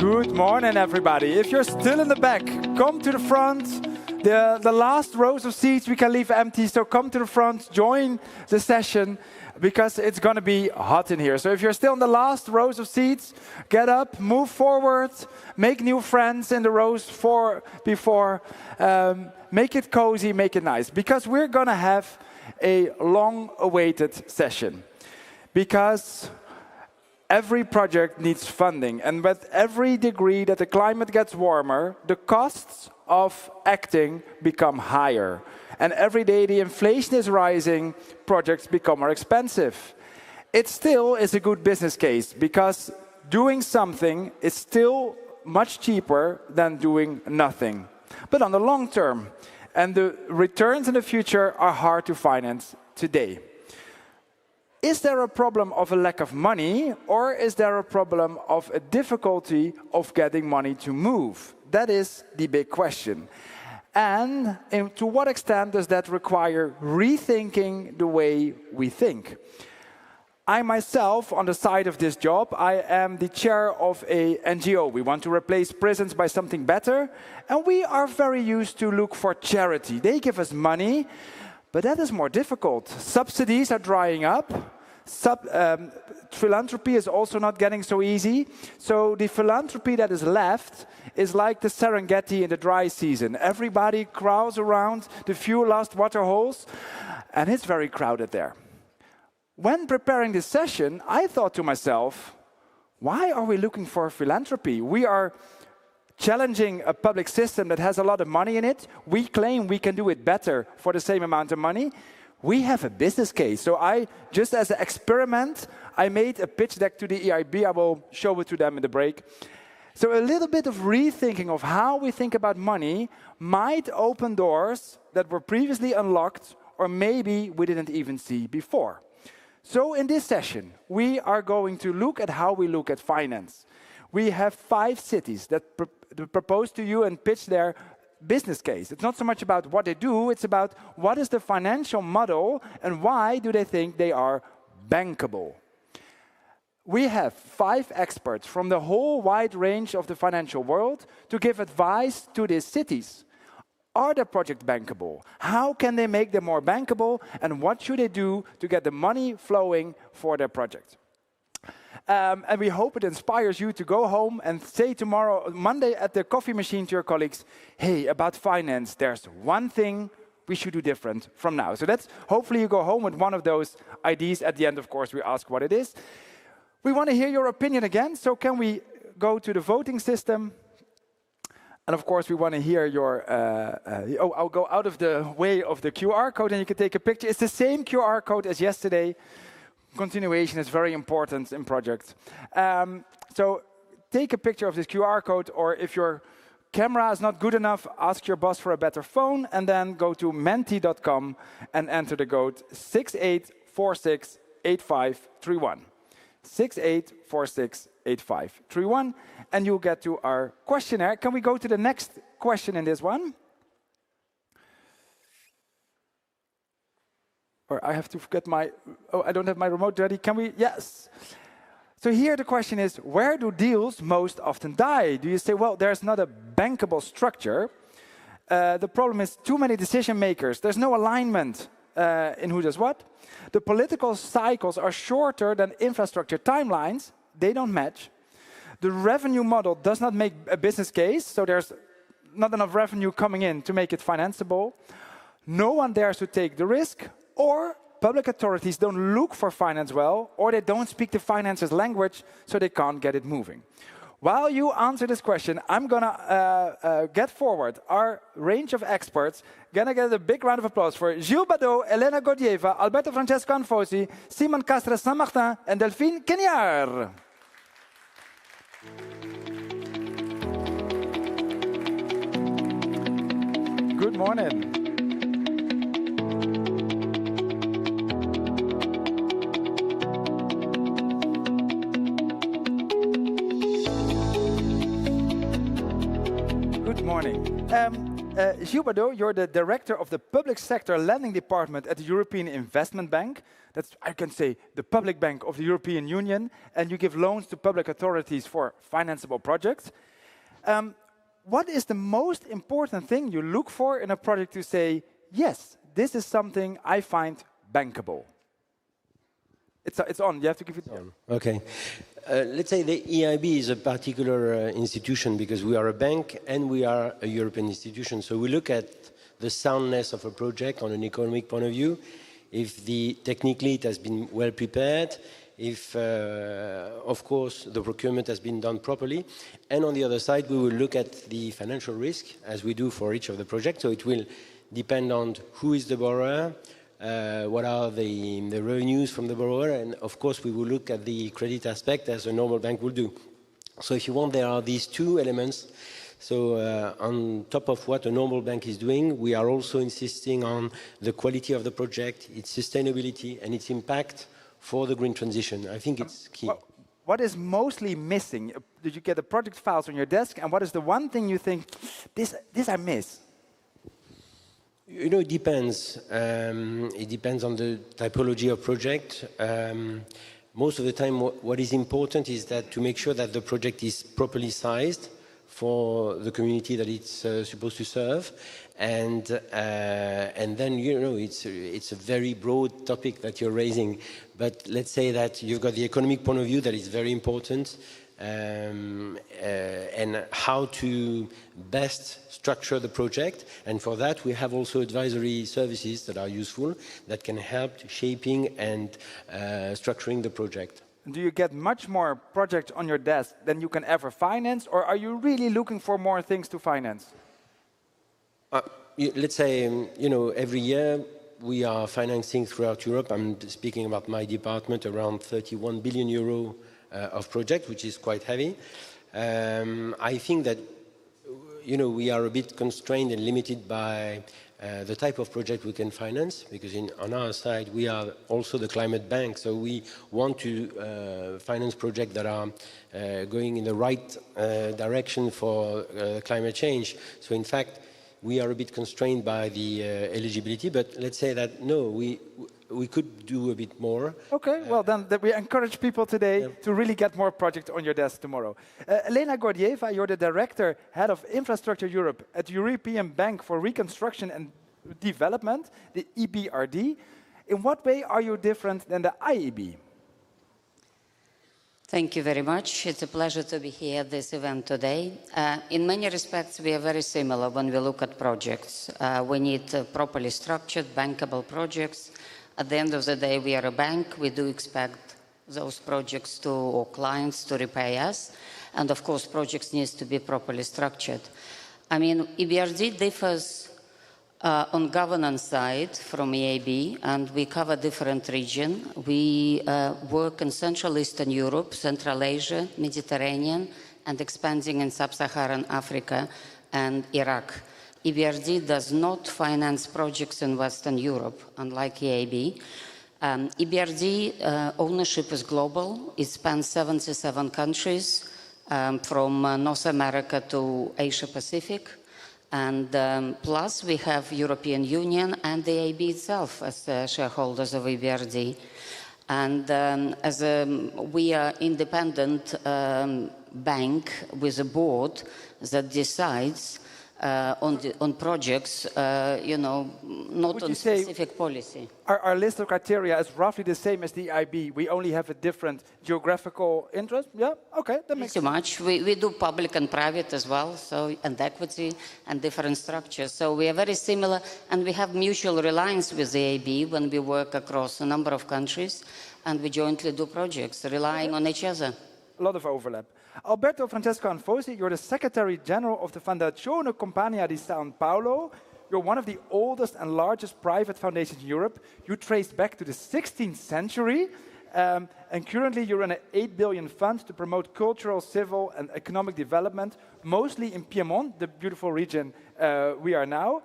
Good morning, everybody. If you're still in the back, come to the front. The last rows of seats we can leave empty, so come to the front, join the session, because it's going to be hot in here. So if you're still in the last rows of seats, get up, move forward, make new friends in the rows before. Make it cozy, make it nice, because we're going to have a long-awaited session. Because every project needs funding, and with every degree that the climate gets warmer, the costs of acting become higher. And every day the inflation is rising, projects become more expensive. It still is a good business case, because doing something is still much cheaper than doing nothing. But on the long term, and the returns in the future are hard to finance today. Is there a problem of a lack of money, or is there a problem of a difficulty of getting money to move? That is the big question. And to what extent does that require rethinking the way we think? I myself, on the side of this job, I am the chair of a NGO. We want to replace prisons by something better, and we are very used to look for charity. They give us money, but that is more difficult. Subsidies are drying up. Philanthropy is also not getting so easy. So the philanthropy that is left is like the Serengeti in the dry season. Everybody crowds around the few last water holes, and it's very crowded there. When preparing this session, I thought to myself, why are we looking for philanthropy? We are challenging a public system that has a lot of money in it. We claim we can do it better for the same amount of money. We have a business case. So just as an experiment, I made a pitch deck to the EIB. I will show it to them in the break. So a little bit of rethinking of how we think about money might open doors that were previously unlocked, or maybe we didn't even see before. So in this session, we are going to look at how we look at finance. We have 5 cities that propose to you and pitch their business case. It's not so much about what they do, it's about what is the financial model and why do they think they are bankable. We have 5 experts from the whole wide range of the financial world to give advice to these cities. Are the projects bankable? How can they make them more bankable? And what should they do to get the money flowing for their project? And we hope it inspires you to go home and say tomorrow, Monday at the coffee machine to your colleagues, hey, about finance, there's one thing we should do different from now. So that's, hopefully you go home with one of those ideas. At the end, of course, we ask what it is. We want to hear your opinion again. So can we go to the voting system? And of course, we want to hear your, I'll go out of the way of the QR code and you can take a picture. It's the same QR code as yesterday. Continuation is very important in projects. So take a picture of this QR code, or if your camera is not good enough, ask your boss for a better phone, and then go to menti.com and enter the code 68468531. 68468531, and you'll get to our questionnaire. Can we go to the next question in this one? Or I have to forget my, I don't have my remote ready. Can we? Yes. So here the question is, where do deals most often die? Do you say, well, there's not a bankable structure. The problem is too many decision makers. There's no alignment in who does what. The political cycles are shorter than infrastructure timelines. They don't match. The revenue model does not make a business case, so there's not enough revenue coming in to make it financeable. No one dares to take the risk, or public authorities don't look for finance well, or they don't speak the financer's language, so they can't get it moving. While you answer this question, I'm going to get forward our range of experts. Going to get a big round of applause for Gilles Badeau, Elena Gordieva, Alberto Francesco Anfosi, Simon Castres Saint-Martin, and Delphine Kenyar. Good morning. Good morning. Gilles Badeau, you're the director of the Public Sector Lending Department at the European Investment Bank. That's, I can say, the public bank of the European Union, and you give loans to public authorities for financeable projects. What is the most important thing you look for in a project to say, yes, this is something I find bankable? It's on, you have to give it on. Okay. Let's say the EIB is a particular institution because we are a bank and we are a European institution. So we look at the soundness of a project on an economic point of view, if technically it has been well prepared, if, of course, the procurement has been done properly. And on the other side, we will look at the financial risk, as we do for each of the projects. So it will depend on who is the borrower, what are the revenues from the borrower, and of course we will look at the credit aspect as a normal bank will do. So if you want, there are these two elements. So on top of what a normal bank is doing, we are also insisting on the quality of the project, its sustainability and its impact for the green transition. I think it's key. What is mostly missing? Did you get the project files on your desk, and what is the one thing you think, this I miss? You know, it depends. It depends on the typology of project. Most of the time, what is important is that to make sure that the project is properly sized for the community that it's supposed to serve, and then you know it's a very broad topic that you're raising. But let's say that you've got the economic point of view that is very important. And how to best structure the project, and for that we have also advisory services that are useful that can help shaping and structuring the project. Do you get much more projects on your desk than you can ever finance, or are you really looking for more things to finance? Let's say, you know, every year we are financing throughout Europe. I'm speaking about my department, around 31 billion euro of project, which is quite heavy. I think that, you know, we are a bit constrained and limited by the type of project we can finance, because on our side we are also the climate bank, so we want to finance projects that are going in the right direction for climate change. So in fact, we are a bit constrained by the eligibility, but let's say that no, we could do a bit more. Okay, well then we encourage people today to really get more projects on your desk tomorrow. Elena Gordieva, you're the Director, Head of Infrastructure Europe at the European Bank for Reconstruction and Development, the EBRD. In what way are you different than the IEB? Thank you very much. It's a pleasure to be here at this event today. In many respects, we are very similar when we look at projects. We need properly structured, bankable projects. At the end of the day, we are a bank. We do expect those projects to, or clients to repay us. And of course, projects need to be properly structured. I mean, EBRD differs on governance side from EIB, and we cover different regions. We work in Central Eastern Europe, Central Asia, Mediterranean, and expanding in Sub-Saharan Africa and Iraq. EBRD does not finance projects in Western Europe, unlike EIB. EBRD ownership is global. It spans 77 countries, from North America to Asia Pacific. And plus, we have European Union and the EIB itself as shareholders of EBRD. And we are independent bank with a board that decides on projects, you know, not on specific policy. Our list of criteria is roughly the same as the IB. We only have a different geographical interest. Yeah, okay, that makes sense. Too much. We do public and private as well, so, and equity and different structures. So we are very similar, and we have mutual reliance with the IB when we work across a number of countries, and we jointly do projects, relying on each other. A lot of overlap. Alberto Francesco Anfosi, you're the Secretary General of the Fondazione Compagnia di San Paolo. You're one of the oldest and largest private foundations in Europe. You trace back to the 16th century, and currently you run an 8 billion fund to promote cultural, civil, and economic development, mostly in Piedmont, the beautiful region we are now.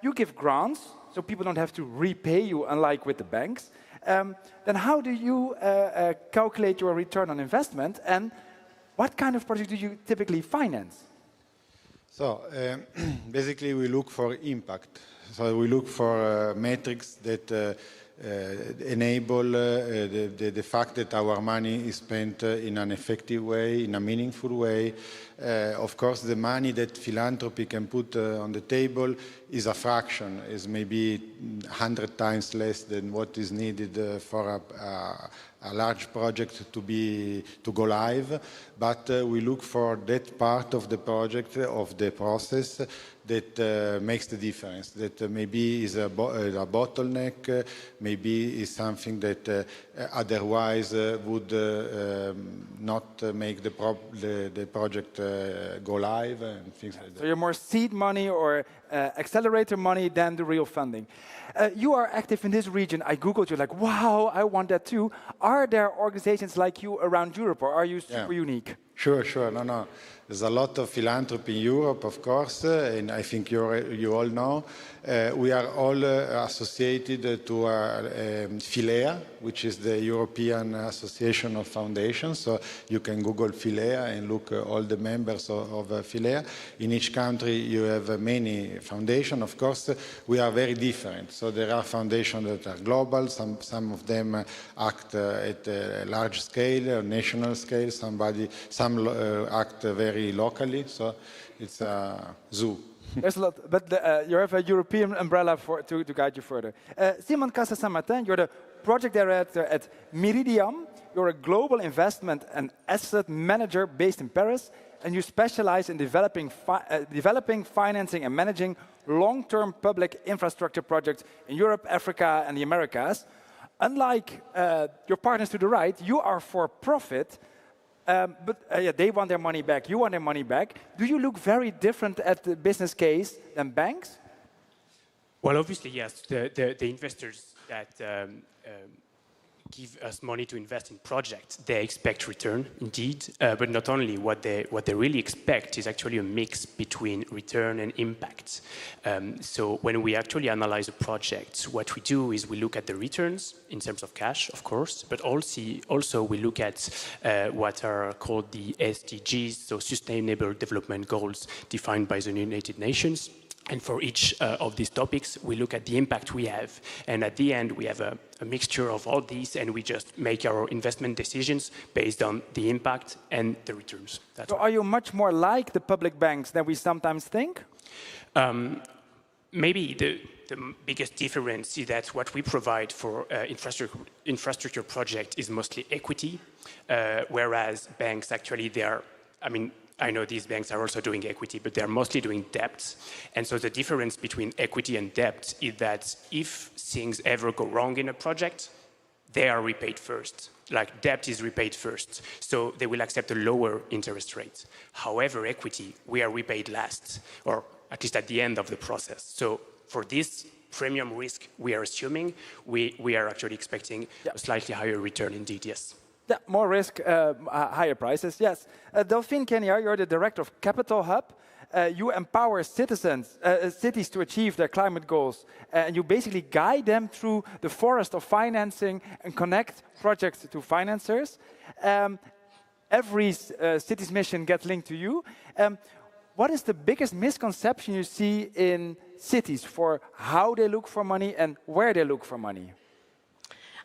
You give grants, so people don't have to repay you, unlike with the banks. Then how do you calculate your return on investment, and what kind of project do you typically finance? So basically, we look for impact. So we look for metrics that enable the fact that our money is spent in an effective way, in a meaningful way. Of course, the money that philanthropy can put on the table is a fraction, is maybe 100 times less than what is needed for a large project to go live. But we look for that part of the project, of the process, that makes the difference, that maybe is a bottleneck, maybe is something that otherwise would not make the project go live and things like that. So you're more seed money or accelerator money than the real funding. You are active in this region. I Googled you, like, wow, I want that too. Are there organizations like you around Europe, or are you super unique? Sure. No. There's a lot of philanthropy in Europe, of course, and I think you all know. We are all associated to Filea, which is the European Association of Foundations. So you can Google Filea and look all the members of Filea. In each country, you have many foundations. Of course, we are very different. So there are foundations that are global. Some of them act at a large scale, or national scale. Some act very locally. So it's a zoo. There's a lot, but you have a European umbrella to guide you further. Simon Casa-Saint-Martin, you're the project director at Meridiam. You're a global investment and asset manager based in Paris, and you specialize in developing, financing, and managing long-term public infrastructure projects in Europe, Africa, and the Americas. Unlike your partners to the right, you are for profit. But they want their money back. You want their money back. Do you look very different at the business case than banks? Well, obviously, yes. The investors that give us money to invest in projects, they expect return, indeed. But not only, what they really expect is actually a mix between return and impact. So when we actually analyze a project, what we do is we look at the returns in terms of cash, of course, but also we look at what are called the SDGs, so Sustainable Development Goals defined by the United Nations. And for each of these topics, we look at the impact we have. And at the end, we have a mixture of all these, and we just make our investment decisions based on the impact and the returns. So are you much more like the public banks than we sometimes think? Maybe the biggest difference is that what we provide for infrastructure project is mostly equity, whereas banks actually, I know these banks are also doing equity, but they're mostly doing debt. And so the difference between equity and debt is that if things ever go wrong in a project, they are repaid first. Like, debt is repaid first. So they will accept a lower interest rate. However, equity, we are repaid last, or at least at the end of the process. So for this premium risk we are assuming, we are actually expecting a slightly higher return indeed, yes. Yeah, more risk, higher prices, yes. Delphine Kenya, you're the director of Capital Hub. You empower cities to achieve their climate goals. And you basically guide them through the forest of financing and connect projects to financiers. Every city's mission gets linked to you. What is the biggest misconception you see in cities for how they look for money and where they look for money?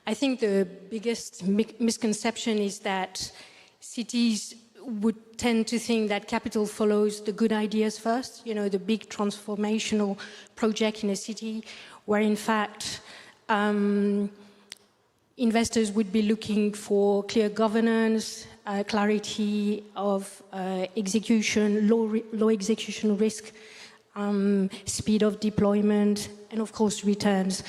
I think the biggest misconception is that cities would tend to think that capital follows the good ideas first, the big transformational project in a city, where in fact investors would be looking for clear governance, clarity of execution, low execution risk, speed of deployment, and of course returns.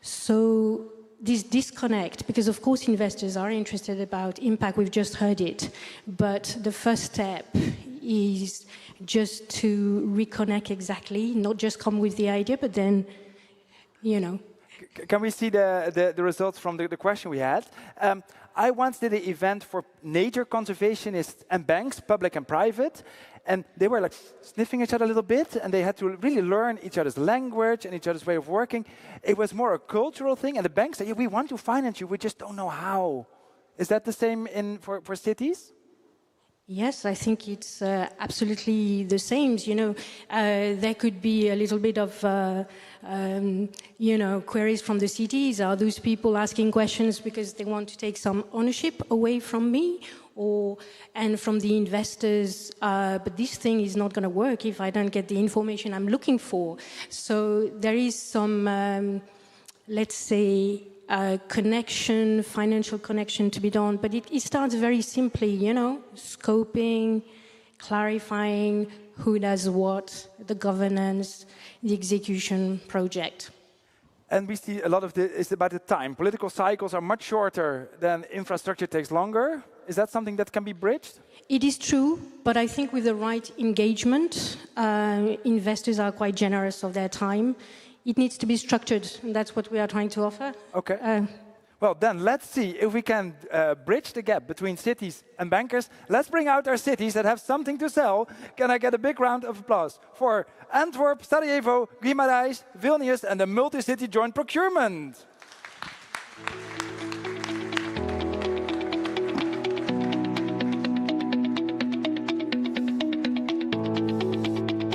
So this disconnect, because of course investors are interested about impact, we've just heard it, but the first step is just to reconnect exactly, not just come with the idea, but then, Can we see the results from the question we had? I once did an event for nature conservationists and banks, public and private, and they were like sniffing each other a little bit, and they had to really learn each other's language and each other's way of working. It was more a cultural thing, and the banks said, we want to finance you, we just don't know how. Is that the same for cities? Yes, I think it's absolutely the same. You know, there could be a little bit of, you know, queries from the cities. Are those people asking questions because they want to take some ownership away from me, and from the investors? But this thing is not going to work if I don't get the information I'm looking for. So there is some, let's say, connection, financial connection to be done, but it starts very simply, you know, scoping, clarifying who does what, the governance, the execution project. And we see a lot of it's about the time. Political cycles are much shorter than infrastructure takes longer. Is that something that can be bridged? It is true, but I think with the right engagement, investors are quite generous of their time. It needs to be structured, and that's what we are trying to offer. Okay. Well, then let's see if we can bridge the gap between cities and bankers. Let's bring out our cities that have something to sell. Can I get a big round of applause for Antwerp, Sarajevo, Guimarães, Vilnius, and the multi-city joint procurement?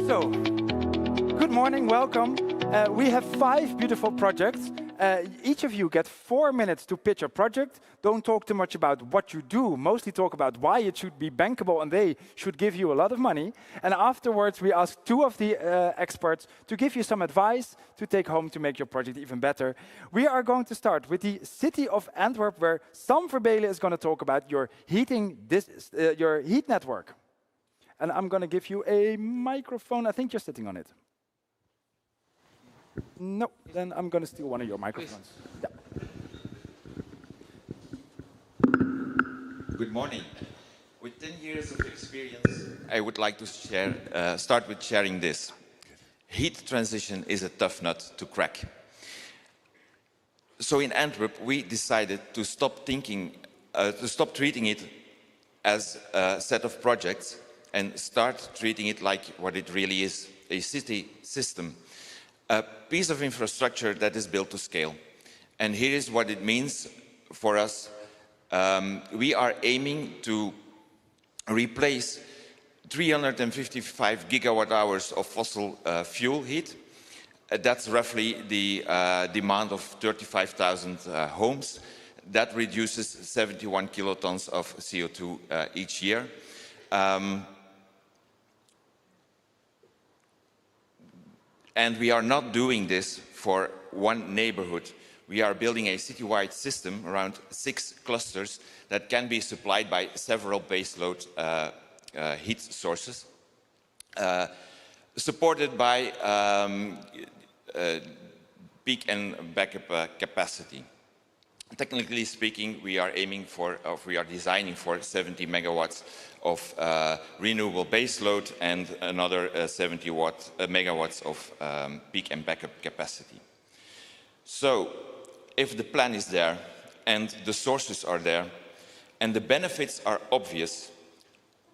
So, good morning, welcome. We have 5 beautiful projects. Each of you get 4 minutes to pitch a project. Don't talk too much about what you do. Mostly talk about why it should be bankable and they should give you a lot of money. And afterwards, we ask 2 of the experts to give you some advice to take home to make your project even better. We are going to start with the city of Antwerp, where Sam Verbelen is going to talk about your heat network. And I'm going to give you a microphone. I think you're sitting on it. No, then I'm going to steal one of your microphones. Yeah. Good morning. With 10 years of experience, I would like to start with sharing this. Heat transition is a tough nut to crack. So in Antwerp, we decided to stop treating it as a set of projects and start treating it like what it really is, a city system. A piece of infrastructure that is built to scale. And here is what it means for us. We are aiming to replace 355 gigawatt hours of fossil fuel heat. That's roughly the demand of 35,000 homes. That reduces 71 kilotons of CO2 each year. And we are not doing this for one neighborhood. We are building a citywide system around 6 clusters that can be supplied by several baseload heat sources, supported by peak and backup capacity. Technically speaking, we are designing for 70 megawatts of renewable baseload and another 70 megawatts of peak and backup capacity. So, if the plan is there and the sources are there and the benefits are obvious,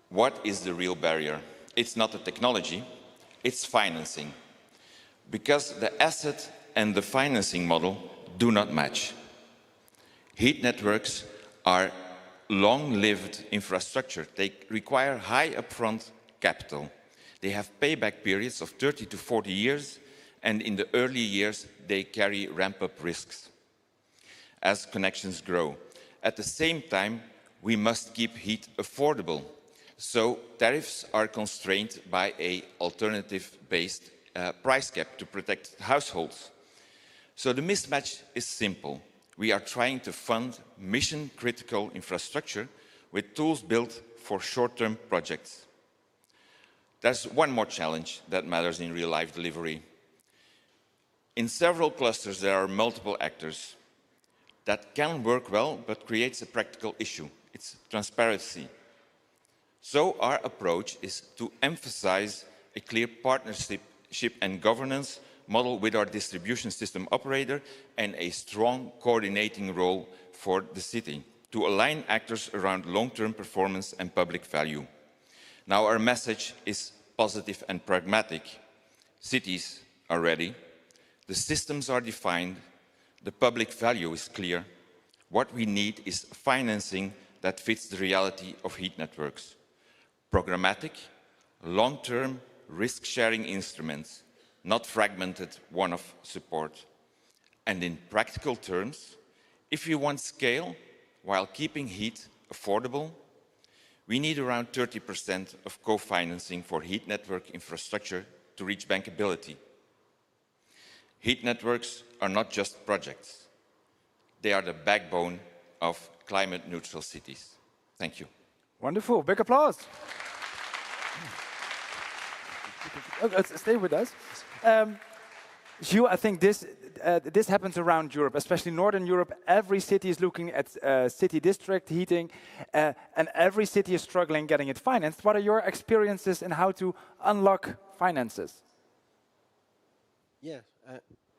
what is the real barrier? It's not the technology, it's financing. Because the asset and the financing model do not match. Heat networks are long-lived infrastructure. They require high upfront capital. They have payback periods of 30 to 40 years, and in the early years, they carry ramp-up risks as connections grow. At the same time, we must keep heat affordable. So tariffs are constrained by an alternative-based price cap to protect households. So the mismatch is simple. We are trying to fund mission-critical infrastructure with tools built for short-term projects. There's one more challenge that matters in real-life delivery. In several clusters, there are multiple actors. That can work well, but creates a practical issue. It's transparency. So our approach is to emphasize a clear partnership and governance model with our distribution system operator and a strong coordinating role for the city to align actors around long-term performance and public value. Now our message is positive and pragmatic. Cities are ready, the systems are defined, the public value is clear. What we need is financing that fits the reality of heat networks. programmatic, long-term, risk-sharing instruments, not fragmented one-off support. And in practical terms, if we want scale while keeping heat affordable, we need around 30% of co-financing for heat network infrastructure to reach bankability. Heat networks are not just projects. They are the backbone of climate-neutral cities. Thank you. Wonderful. Big applause. Stay with us. Gilles, I think this happens around Europe, especially Northern Europe. Every city is looking at city district heating, and every city is struggling getting it financed. What are your experiences in how to unlock finances? Yeah,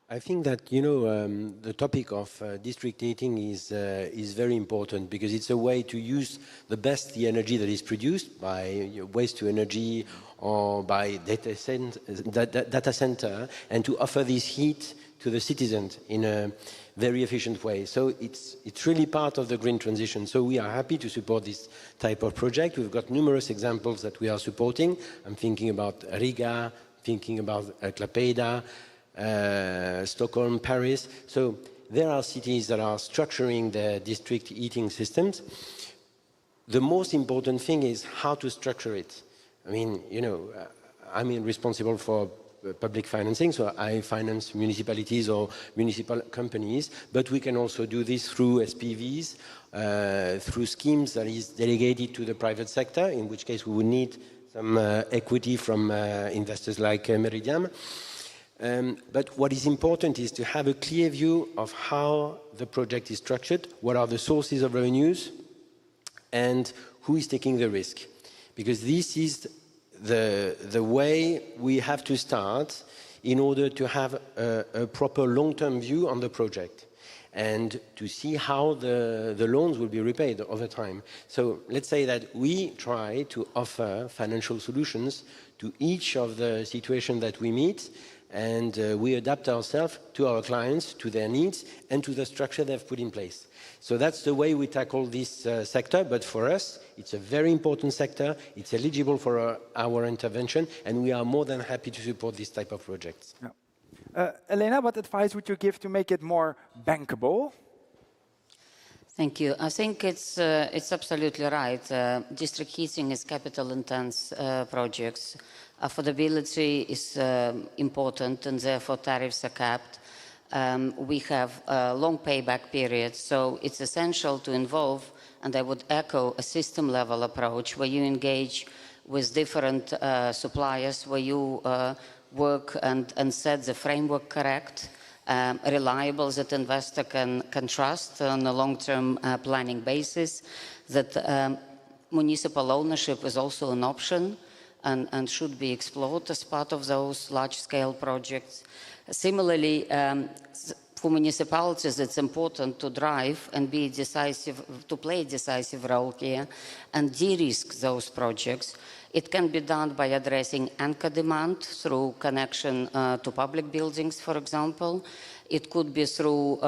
I think that, you know, the topic of district heating is very important because it's a way to use the energy that is produced by waste to energy or by data center, and to offer this heat to the citizens in a very efficient way. So it's really part of the green transition. So we are happy to support this type of project. We've got numerous examples that we are supporting. I'm thinking about Riga, thinking about Klaipėda, Stockholm, Paris. So there are cities that are structuring their district heating systems. The most important thing is how to structure it. I mean, you know, I'm responsible for public financing, so I finance municipalities or municipal companies, but we can also do this through SPVs, through schemes that is delegated to the private sector, in which case we would need some equity from investors like Meridiam. But what is important is to have a clear view of how the project is structured, what are the sources of revenues, and who is taking the risk. Because this is the way we have to start in order to have a proper long-term view on the project and to see how the loans will be repaid over time. So let's say that we try to offer financial solutions to each of the situations that we meet, and we adapt ourselves to our clients, to their needs, and to the structure they've put in place. So that's the way we tackle this sector, but for us, it's a very important sector, it's eligible for our intervention, and we are more than happy to support this type of projects. Yeah. Elena, what advice would you give to make it more bankable? Thank you. I think it's absolutely right. District heating is capital-intense projects. Affordability is important, and therefore tariffs are capped. We have a long payback period, so it's essential to involve, and I would echo, a system-level approach where you engage with different suppliers, where you work and set the framework correct, reliable, that investor can trust on a long-term planning basis, that municipal ownership is also an option and should be explored as part of those large-scale projects. Similarly, for municipalities, it's important to drive and be decisive, to play a decisive role here and de-risk those projects. It can be done by addressing anchor demand through connection to public buildings, for example. It could be through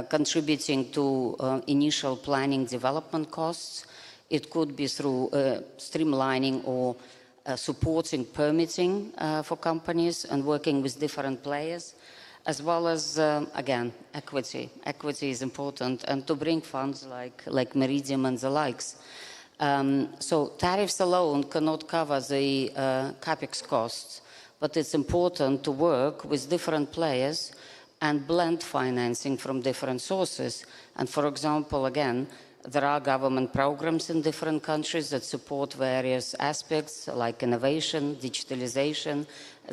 contributing to initial planning development costs. It could be through streamlining or supporting permitting for companies and working with different players, as well as, again, equity. Equity is important, and to bring funds like Meridiam and the likes. So tariffs alone cannot cover the CapEx costs, but it's important to work with different players and blend financing from different sources. And for example, again, there are government programs in different countries that support various aspects like innovation, digitalization,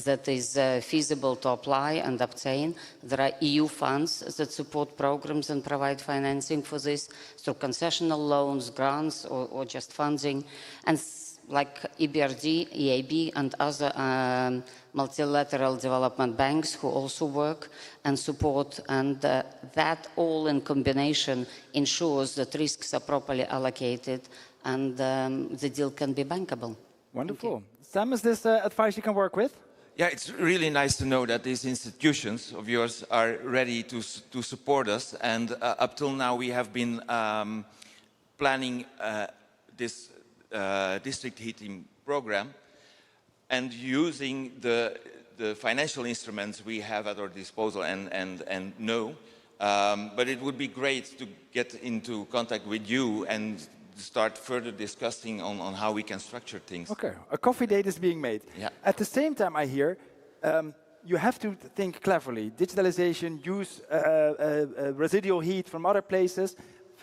that is feasible to apply and obtain. There are EU funds that support programs and provide financing for this through concessional loans, grants, or just funding. And like EBRD, EIB, and other multilateral development banks who also work and support, and that all in combination ensures that risks are properly allocated and the deal can be bankable. Wonderful. Sam, is this advice you can work with? Yeah, it's really nice to know that these institutions of yours are ready to support us, and up till now we have been planning district heating program and using the financial instruments we have at our disposal and know. But it would be great to get into contact with you and start further discussing on how we can structure things. Okay, a coffee date is being made. Yeah. At the same time, I hear you have to think cleverly. Digitalization, use residual heat from other places,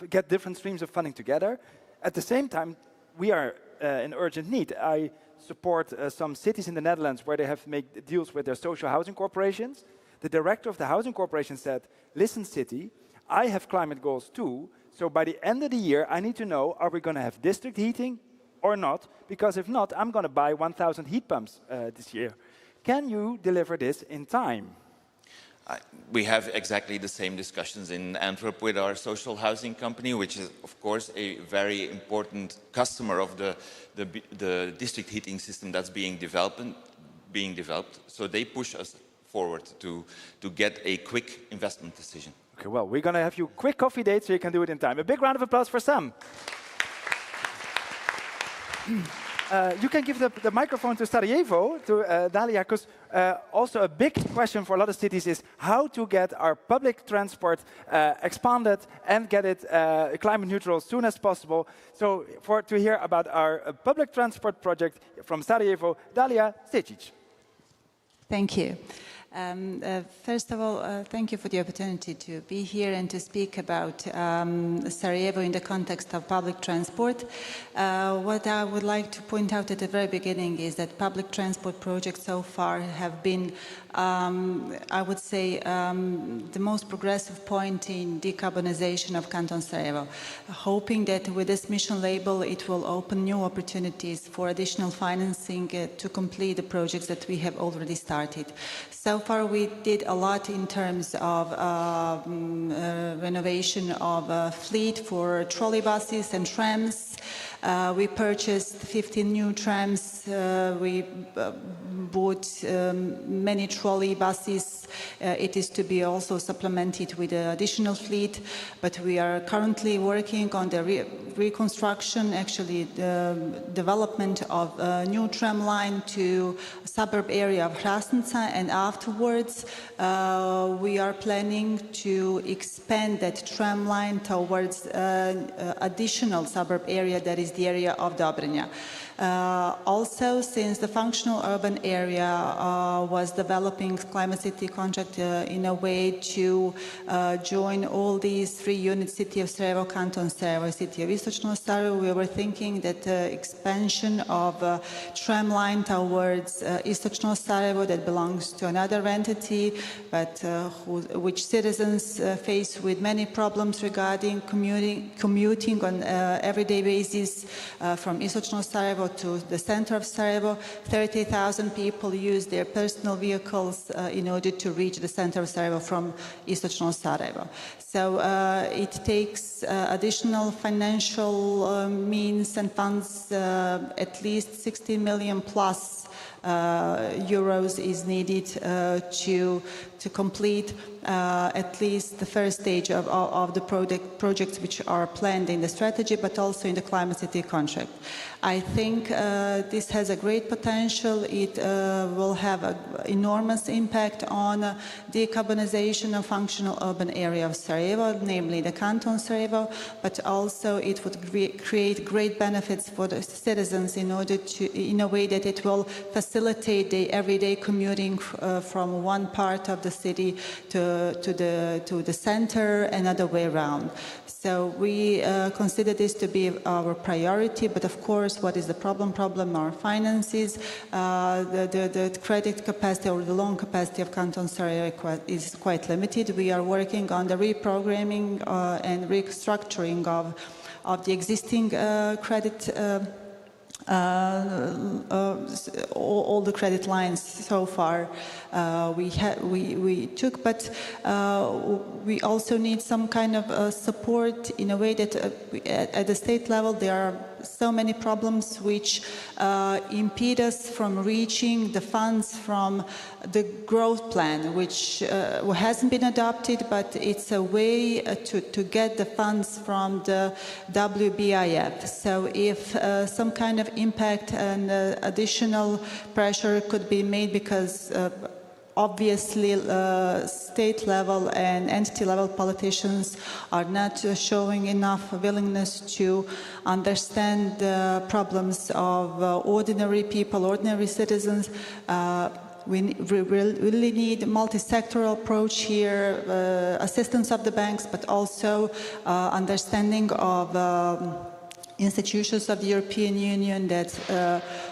get different streams of funding together. At the same time, we are in urgent need. I support some cities in the Netherlands where they have to make deals with their social housing corporations. The director of the housing corporation said, listen, city, I have climate goals too, so by the end of the year, I need to know, are we going to have district heating or not? Because if not, I'm going to buy 1,000 heat pumps this year. Can you deliver this in time? We have exactly the same discussions in Antwerp with our social housing company, which is, of course, a very important customer of the district heating system that's being developed. So they push us forward to get a quick investment decision. Okay, well, we're going to have you a quick coffee date so you can do it in time. A big round of applause for Sam. You can give the microphone to Sarajevo, to Dalia, because also a big question for a lot of cities is how to get our public transport expanded and get it climate neutral as soon as possible. So to hear about our public transport project from Sarajevo, Dalia Stečić. Thank you. First of all, thank you for the opportunity to be here and to speak about Sarajevo in the context of public transport. What I would like to point out at the very beginning is that public transport projects so far have been, I would say, the most progressive point in decarbonization of Canton Sarajevo, hoping that with this mission label it will open new opportunities for additional financing to complete the projects that we have already started. So far we did a lot in terms of renovation of fleet for trolley buses and trams. We purchased 15 new trams. We bought many trolley buses. It is to be also supplemented with an additional fleet, but we are currently working on the reconstruction, actually the development of a new tram line to a suburb area of Hrasnica, and afterwards we are planning to expand that tram line towards additional suburb area that is the area of Dobrinja. Also, since the functional urban area was developing Climate City contract in a way to join all these three units, City of Sarajevo, Canton Sarajevo, City of Istočno Sarajevo, we were thinking that expansion of tram line towards Istočno Sarajevo that belongs to another entity, but which citizens face with many problems regarding commuting on everyday basis from Istočno Sarajevo to the center of Sarajevo. 30,000 people use their personal vehicles in order to reach the center of Sarajevo from Istočno Sarajevo. So it takes additional financial means and funds, at least 16 million plus euros is needed to complete at least the first stage of the projects which are planned in the strategy, but also in the Climate City contract. I think this has a great potential. It will have an enormous impact on decarbonization of functional urban area of Sarajevo, namely the Canton Sarajevo, but also it would create great benefits for the citizens in a way that it will facilitate the everyday commuting from one part of the city to the center and other way around. So we consider this to be our priority, but of course, what is the problem? Our finances, the credit capacity or the loan capacity of Canton Sarajevo is quite limited. We are working on the reprogramming and restructuring of the existing credit all the credit lines so far we took, but we also need some kind of support in a way that at the state level there are so many problems which impede us from reaching the funds from the growth plan, which hasn't been adopted, but it's a way to get the funds from the WBIF. So if some kind of impact and additional pressure could be made, because obviously state level and entity level politicians are not showing enough willingness to understand the problems of ordinary people, ordinary citizens. We really need a multi-sectoral approach here, assistance of the banks, but also understanding of institutions of the European Union that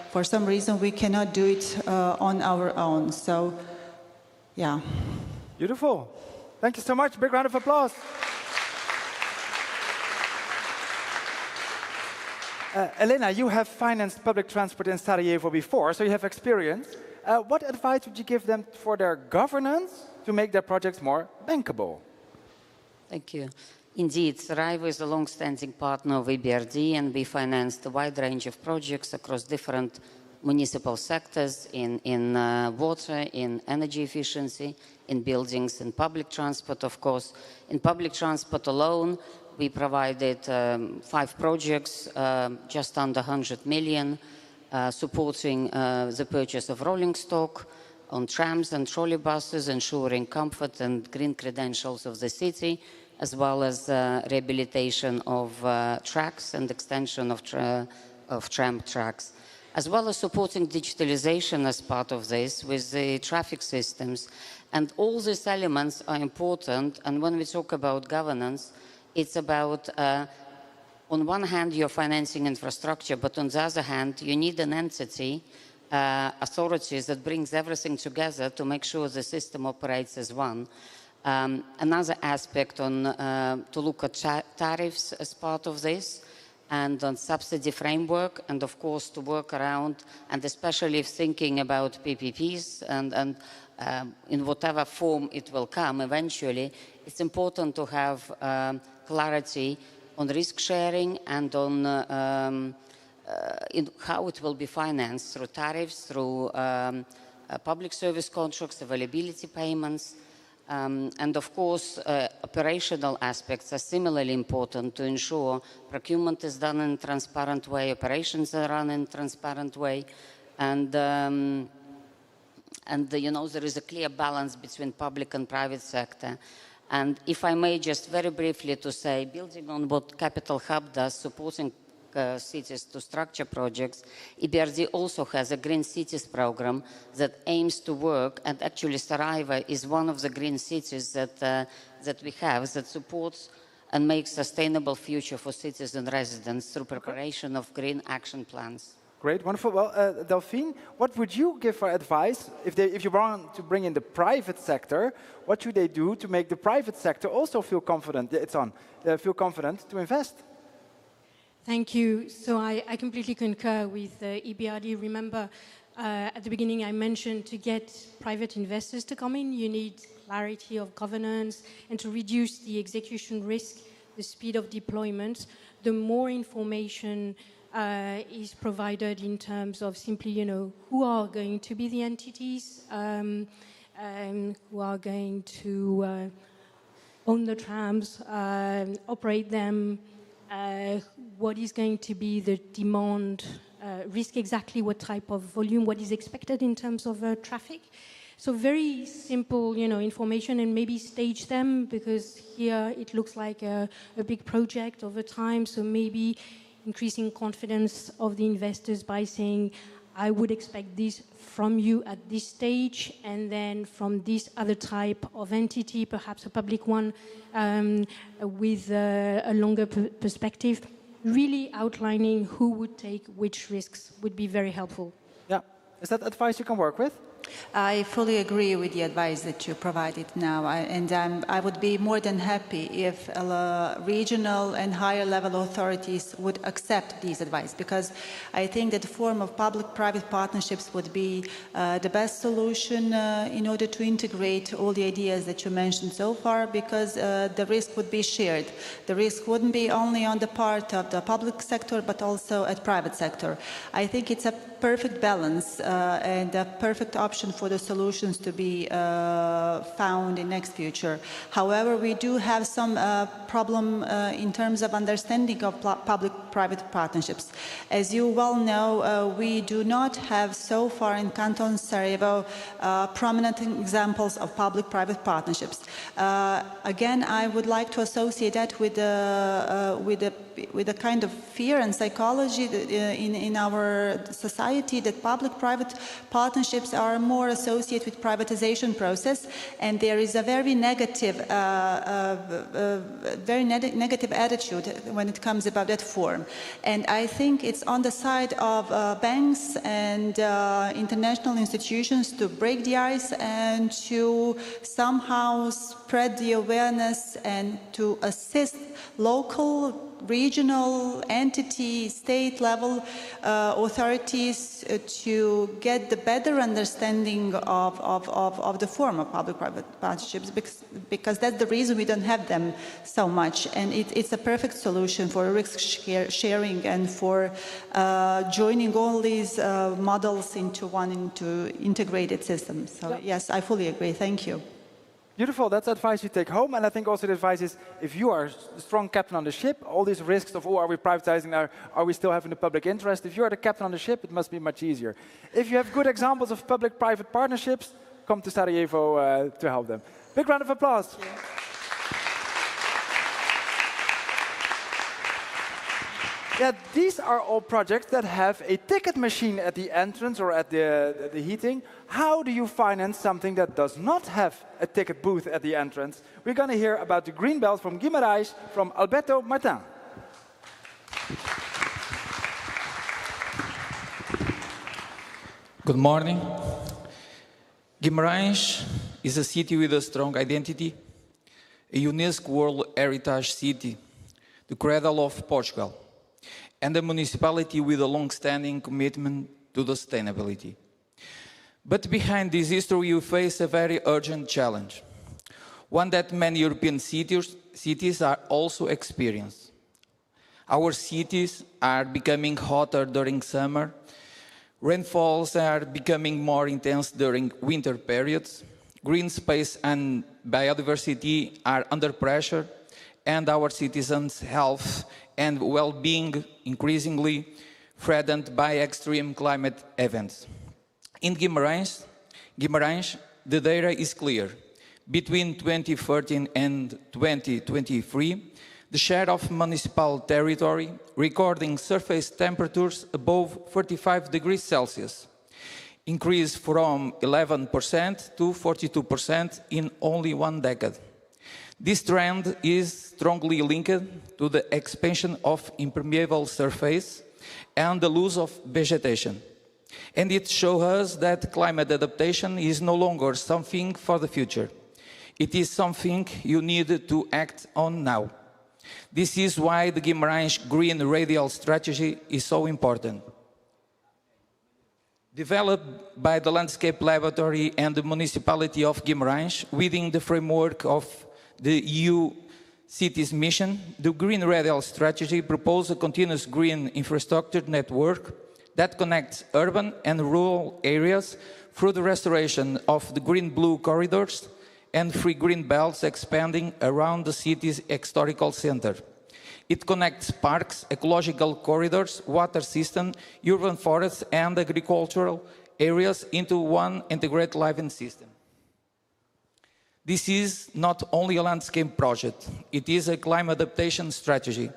for some reason we cannot do it on our own. So, yeah. Beautiful. Thank you so much. Big round of applause. Elena, you have financed public transport in Sarajevo before, so you have experience. What advice would you give them for their governance to make their projects more bankable? Thank you. Indeed, Sarajevo is a long-standing partner of EBRD, and we financed a wide range of projects across different municipal sectors in water, in energy efficiency, in buildings, in public transport, of course. In public transport alone, we provided 5 projects, just under 100 million, supporting the purchase of rolling stock on trams and trolley buses, ensuring comfort and green credentials of the city, as well as rehabilitation of tracks and extension of tram tracks, as well as supporting digitalization as part of this with the traffic systems. And all these elements are important, and when we talk about governance, it's about on one hand, you're financing infrastructure, but on the other hand, you need an entity, authorities that brings everything together to make sure the system operates as one. Another aspect to look at tariffs as part of this, and on subsidy framework, and of course to work around, and especially if thinking about PPPs and in whatever form it will come eventually, it's important to have clarity on risk sharing and on how it will be financed through tariffs, through public service contracts, availability payments, and of course operational aspects are similarly important to ensure procurement is done in a transparent way, operations are run in a transparent way, and you know, there is a clear balance between public and private sector. And if I may just very briefly to say, building on what Capital Hub does, supporting cities to structure projects, EBRD also has a Green Cities program that aims to work, and actually Sarajevo is one of the green cities that we have that supports and makes sustainable future for cities and residents through preparation of green action plans. Great, wonderful. Well, Delphine, what would you give for advice if you want to bring in the private sector? What should they do to make the private sector also feel confident? It's on. Feel confident to invest. Thank you. So I completely concur with EBRD. Remember, at the beginning I mentioned to get private investors to come in, you need clarity of governance, and to reduce the execution risk, the speed of deployment. The more information is provided in terms of simply, you know, who are going to be the entities, who are going to own the trams, operate them, what is going to be the demand, risk exactly what type of volume, what is expected in terms of traffic. So very simple, you know, information, and maybe stage them, because here it looks like a big project over time. So maybe increasing confidence of the investors by saying, I would expect this from you at this stage, and then from this other type of entity, perhaps a public one, with a longer perspective. Really outlining who would take which risks would be very helpful. Yeah. Is that advice you can work with? I fully agree with the advice that you provided now, I would be more than happy if regional and higher level authorities would accept these advice, because I think that the form of public-private partnerships would be the best solution in order to integrate all the ideas that you mentioned so far, because the risk would be shared. The risk wouldn't be only on the part of the public sector, but also at private sector. I think it's a perfect balance and a perfect option for the solutions to be found in next future. However, we do have some problem in terms of understanding of public-private partnerships. As you well know, we do not have so far in Canton Sarajevo prominent examples of public-private partnerships. Again, I would like to associate that with a kind of fear and psychology in our society, that public-private partnerships are more associated with privatization process, and there is a very negative attitude when it comes about that form. And I think it's on the side of banks and international institutions to break the ice and to somehow spread the awareness and to assist local, regional, entity, state level authorities to get the better understanding of the form of public-private partnerships, because that's the reason we don't have them so much. And it's a perfect solution for risk sharing and for joining all these models into one integrated system. So yes, I fully agree. Thank you. Beautiful, that's advice you take home. And I think also the advice is, if you are a strong captain on the ship, all these risks of, oh, are we privatizing, are we still having the public interest? If you are the captain on the ship, it must be much easier. If you have good examples of public-private partnerships, come to Sarajevo to help them. Big round of applause. Yeah, these are all projects that have a ticket machine at the entrance or at the heating. How do you finance something that does not have a ticket booth at the entrance? We're going to hear about the green belt from Guimarães from Alberto Martin. Good morning. Guimarães is a city with a strong identity, a UNESCO World Heritage City, the cradle of Portugal, and a municipality with a long-standing commitment to the sustainability. But behind this history, we face a very urgent challenge, one that many European cities are also experiencing. Our cities are becoming hotter during summer, rainfalls are becoming more intense during winter periods, green space and biodiversity are under pressure, and our citizens' health and well-being increasingly threatened by extreme climate events. In Guimarães, the data is clear. Between 2013 and 2023, the share of municipal territory recording surface temperatures above 35 degrees Celsius increased from 11% to 42% in only one decade. This trend is strongly linked to the expansion of impermeable surface and the loss of vegetation. And it shows us that climate adaptation is no longer something for the future. It is something you need to act on now. This is why the Guimarães Green Radial Strategy is so important. Developed by the Landscape Laboratory and the Municipality of Guimarães within the framework of the EU Cities Mission, the Green Radial Strategy proposes a continuous green infrastructure network that connects urban and rural areas through the restoration of the green-blue corridors and free green belts expanding around the city's historical center. It connects parks, ecological corridors, water system, urban forests and agricultural areas into one integrated living system. This is not only a landscape project, it is a climate adaptation strategy.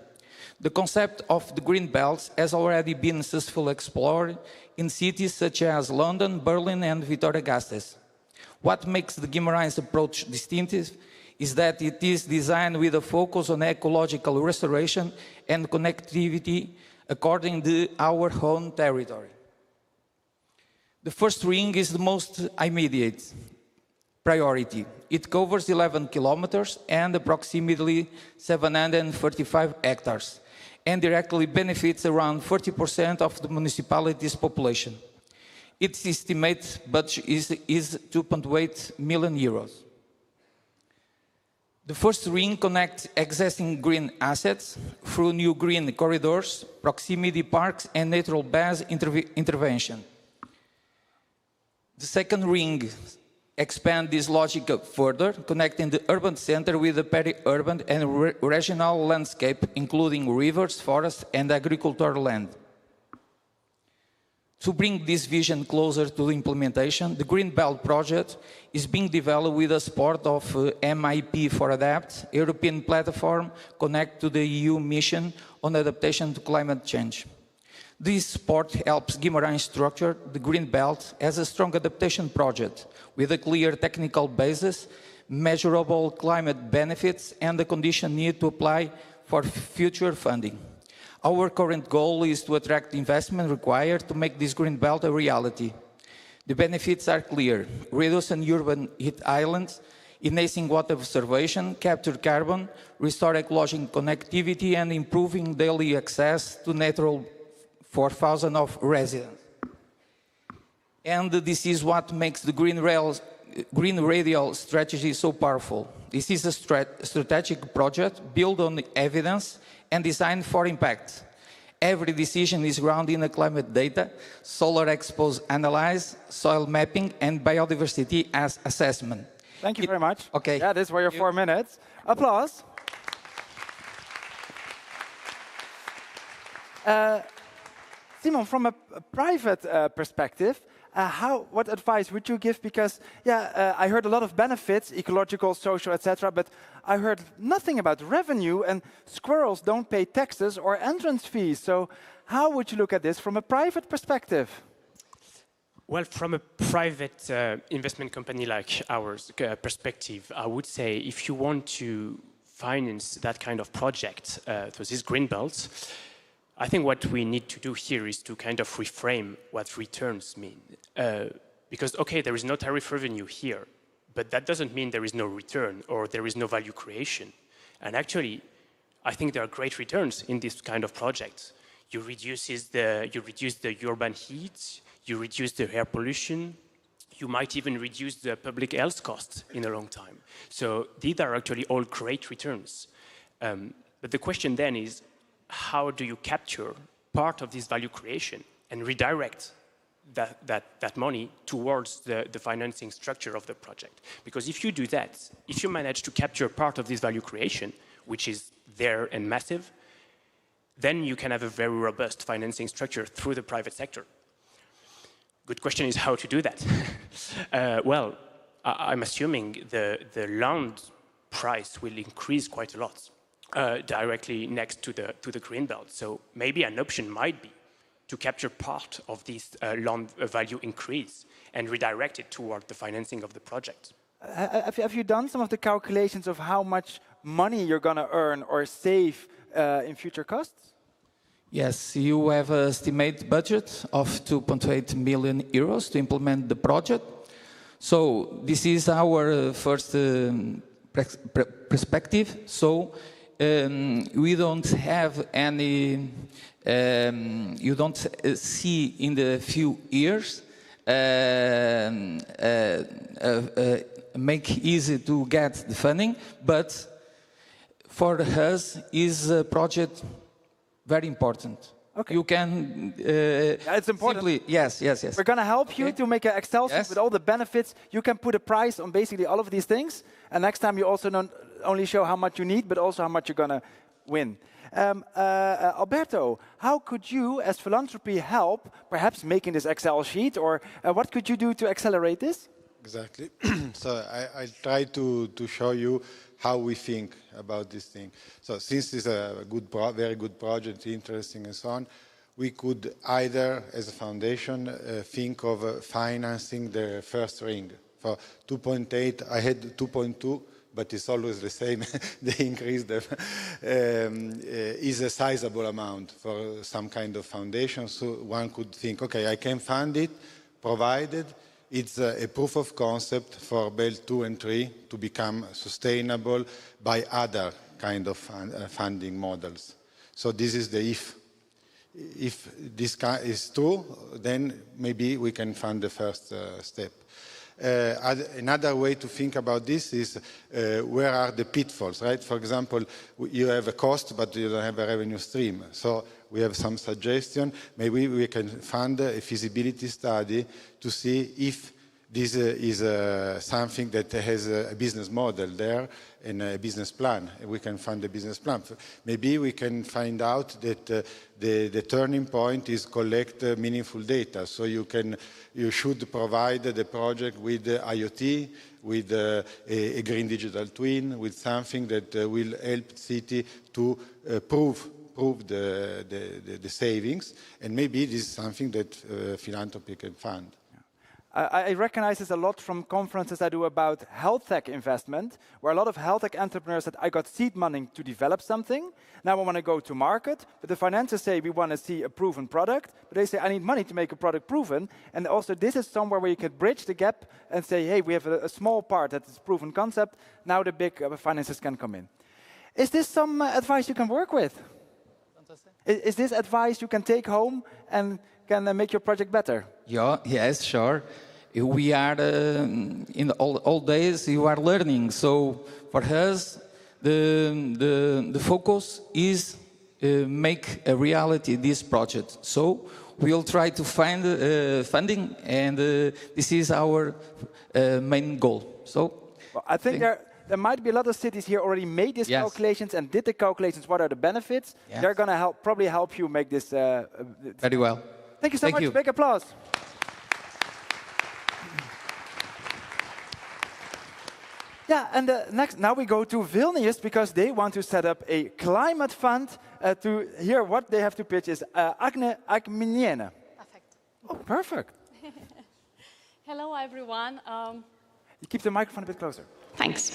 The concept of the green belts has already been successfully explored in cities such as London, Berlin and Vitoria-Gasteiz. What makes the Guimarães approach distinctive is that it is designed with a focus on ecological restoration and connectivity according to our own territory. The first ring is the most immediate priority. It covers 11 kilometers and approximately 735 hectares, and directly benefits around 40% of the municipality's population. Its estimated budget is 2.8 million euros. The first ring connects existing green assets through new green corridors, proximity parks, and natural base intervention. The second ring expands this logic further, connecting the urban center with the peri-urban and regional landscape, including rivers, forests, and agricultural land. To bring this vision closer to the implementation, the Green Belt project is being developed with the support of MIP for Adapt, European platform connected to the EU mission on adaptation to climate change. This support helps Guimarães structure the Green Belt as a strong adaptation project with a clear technical basis, measurable climate benefits, and the condition needed to apply for future funding. Our current goal is to attract the investment required to make this Green Belt a reality. The benefits are clear: reducing urban heat islands, enhancing water conservation, capture carbon, restore ecological connectivity, and improving daily access to natural for thousands of residents. And this is what makes the Green Radial strategy so powerful. This is a strategic project built on evidence and designed for impact. Every decision is grounded in the climate data, solar exposure analysis, soil mapping, and biodiversity as assessment. Thank you very much. Okay. Yeah, these were your 4 minutes. Applause. Simon, from a private perspective, what advice would you give? Because, I heard a lot of benefits, ecological, social, etc., but I heard nothing about revenue, and squirrels don't pay taxes or entrance fees. So how would you look at this from a private perspective? Well, from a private investment company like ours perspective, I would say if you want to finance that kind of project, so these green belts, I think what we need to do here is to kind of reframe what returns mean. Because, okay, there is no tariff revenue here, but that doesn't mean there is no return or there is no value creation. And actually, I think there are great returns in this kind of projects. You reduce the urban heat, you reduce the air pollution, you might even reduce the public health costs in a long time. So these are actually all great returns. But the question then is, how do you capture part of this value creation and redirect that money towards the financing structure of the project? Because if you do that, if you manage to capture part of this value creation, which is there and massive, then you can have a very robust financing structure through the private sector. Good question is how to do that. Well, I'm assuming the land price will increase quite a lot directly next to the green belt. So maybe an option might be to capture part of this land value increase and redirect it toward the financing of the project. Have you done some of the calculations of how much money you're going to earn or save in future costs? Yes, you have an estimated budget of 2.8 million euros to implement the project. So this is our first perspective. So we don't have any, you don't see in the few years make easy to get the funding, but for us is a project very important. Okay. You can it's important. simply, yes. We're going to help you to make an Excel sheet with all the benefits. You can put a price on basically all of these things. And next time you also not only show how much you need, but also how much you're going to win. Alberto, how could you, as philanthropy, help perhaps making this Excel sheet? Or what could you do to accelerate this? Exactly. So I try to show you how we think about this thing. So since it's a very good project, interesting and so on, we could either, as a foundation, think of financing the first ring. For 2.8, I had 2.2, but it's always the same. They increase them. Is a sizable amount for some kind of foundation. So one could think, okay, I can fund it, provided it's a proof of concept for Belt 2 and 3 to become sustainable by other kind of funding models. So this is the if. If this is true, then maybe we can fund the first step. Another way to think about this is where are the pitfalls, right? For example, you have a cost, but you don't have a revenue stream. So we have some suggestion. Maybe we can fund a feasibility study to see if this is something that has a business model there and a business plan. We can fund a business plan. Maybe we can find out that the turning point is collect meaningful data. So you should provide the project with IoT, with a green digital twin, with something that will help city to prove the savings. And maybe this is something that philanthropy can fund. I recognize this a lot from conferences I do about health tech investment, where a lot of health tech entrepreneurs said, I got seed money to develop something, now I want to go to market, but the financiers say we want to see a proven product, but they say I need money to make a product proven, and also this is somewhere where you can bridge the gap and say, hey, we have a small part that is proven concept, now the big financiers can come in. Is this some advice you can work with? Is this advice you can take home and can make your project better? Yeah, yes, sure. We are, in all days, you are learning. So for us, the focus is make a reality this project. So we'll try to find funding, and this is our main goal. So well, I think there might be a lot of cities here already made these calculations and did the calculations. What are the benefits? Yes. They're going to probably help you make this. Very well. Thank you so much. Big applause. Yeah, and now we go to Vilnius because they want to set up a climate fund. To hear what they have to pitch is Agne Akminiene. Perfect. Oh, perfect. Hello, everyone. You keep the microphone a bit closer. Thanks.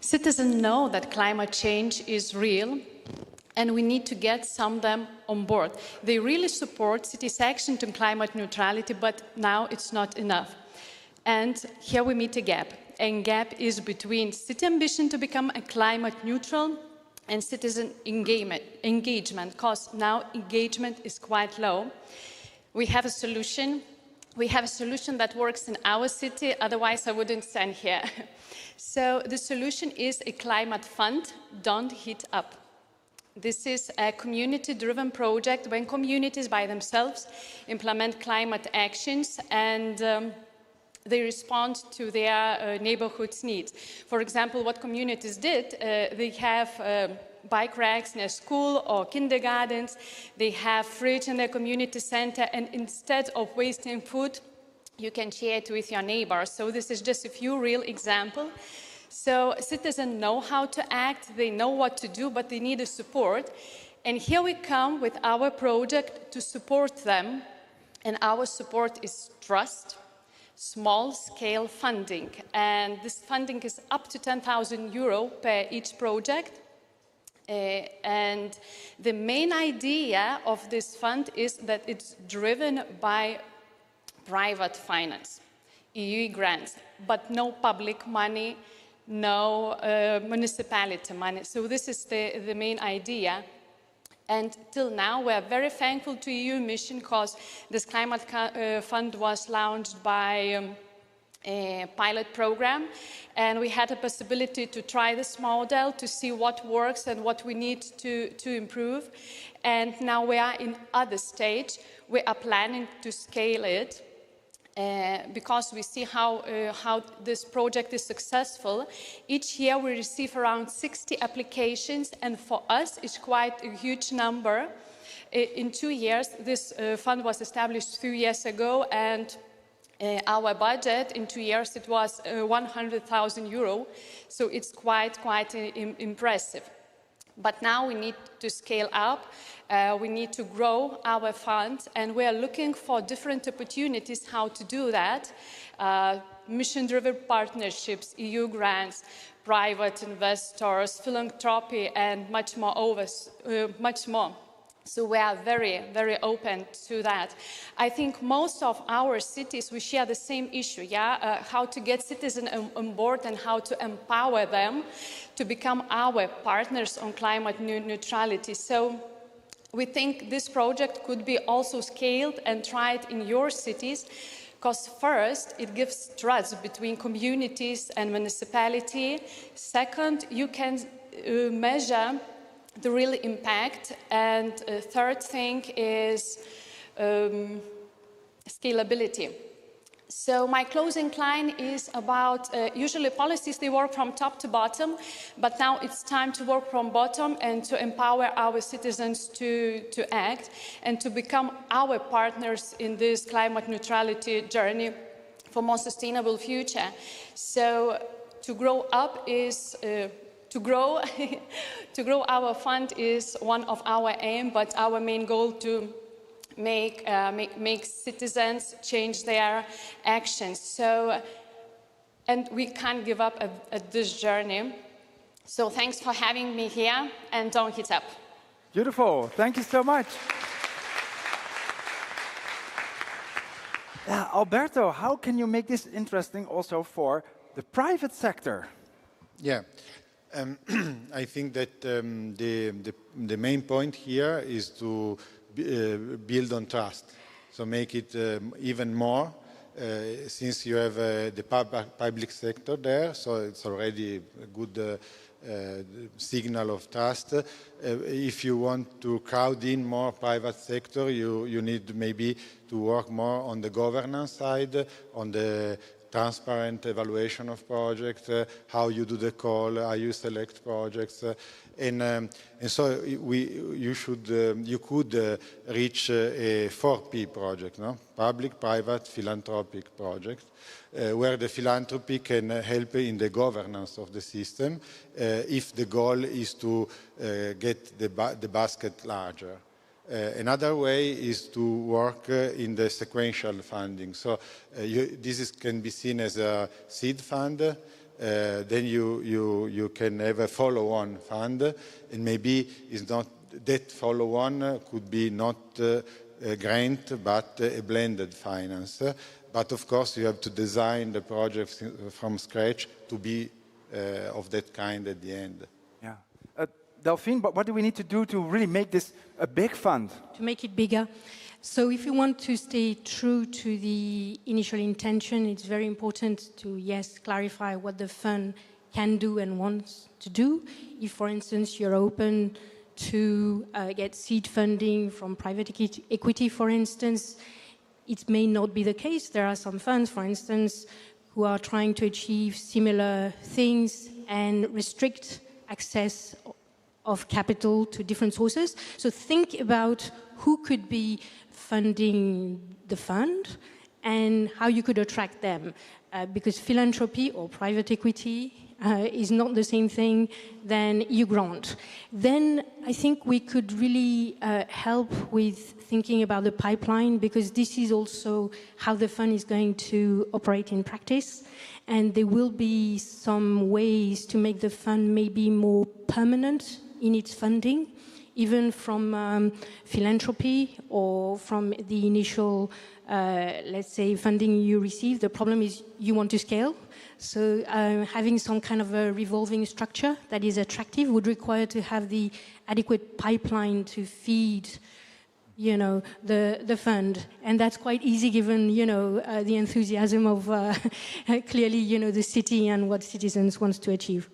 Citizens know that climate change is real, and we need to get some of them on board. They really support cities' action to climate neutrality, but now it's not enough. And here we meet a gap. And gap is between city ambition to become a climate neutral and citizen engagement, because now engagement is quite low. We have a solution. We have a solution that works in our city, otherwise I wouldn't stand here. So the solution is a climate fund, Don't Heat Up. This is a community-driven project when communities by themselves implement climate actions and they respond to their neighborhood's needs. For example, what communities did, they have bike racks near school or kindergartens, they have fridge in their community center, and instead of wasting food, you can share it with your neighbors. So this is just a few real examples. So citizens know how to act, they know what to do, but they need a support. And here we come with our project to support them, and our support is trust, small-scale funding, and this funding is up to 10,000 euro per each project. And the main idea of this fund is that it's driven by private finance, EU grants, but no public money, no municipality money. So this is the main idea. And till now, we are very thankful to EU mission because this climate fund was launched by a pilot program. And we had a possibility to try this model to see what works and what we need to improve. And now we are in other stage. We are planning to scale it. Because we see how this project is successful. Each year we receive around 60 applications, and for us it's quite a huge number. In 2 years, this fund was established 2 years ago, and our budget in 2 years it was 100,000 euro, so it's quite impressive. But now we need to scale up, we need to grow our fund, and we are looking for different opportunities how to do that. Mission-driven partnerships, EU grants, private investors, philanthropy, and much more. So we are very, very open to that. I think most of our cities, we share the same issue, how to get citizens on board and how to empower them to become our partners on climate neutrality. So we think this project could be also scaled and tried in your cities, because first, it gives trust between communities and municipality. Second, you can measure the real impact. And third thing is scalability. So my closing line is about, usually policies, they work from top to bottom, but now it's time to work from bottom and to empower our citizens to act and to become our partners in this climate neutrality journey for more sustainable future. So to grow up is, to grow our fund is one of our aim, but our main goal to make citizens change their actions. So, and we can't give up at this journey. So thanks for having me here, and don't hit up. Beautiful, thank you so much. Yeah, Alberto, how can you make this interesting also for the private sector? Yeah. I think that the main point here is to build on trust, so make it even more, since you have the public sector there, so it's already a good signal of trust. If you want to crowd in more private sector, you need maybe to work more on the governance side, on the transparent evaluation of projects, how you do the call, how you select projects, and so you could reach a 4P project, no? Public, private, philanthropic project, where the philanthropy can help in the governance of the system, if the goal is to get the basket larger. Another way is to work in the sequential funding. So this can be seen as a seed fund. Then you can have a follow-on fund, and maybe it's not that follow-on could be not a grant but a blended finance. But of course, you have to design the project from scratch to be of that kind at the end. Yeah. Delphine, but what do we need to do to really make this a big fund? To make it bigger. So if you want to stay true to the initial intention, it's very important to, yes, clarify what the fund can do and wants to do. If, for instance, you're open to get seed funding from private equity, for instance, it may not be the case. There are some funds, for instance, who are trying to achieve similar things and restrict access of capital to different sources. So think about who could be funding the fund and how you could attract them. Because philanthropy or private equity is not the same thing than you grant. Then I think we could really help with thinking about the pipeline, because this is also how the fund is going to operate in practice. And there will be some ways to make the fund maybe more permanent in its funding, even from philanthropy or from the initial, let's say, funding you receive. The problem is you want to scale. So having some kind of a revolving structure that is attractive would require to have the adequate pipeline to feed, you know, the fund. And that's quite easy given, you know, the enthusiasm of clearly, you know, the city and what citizens want to achieve.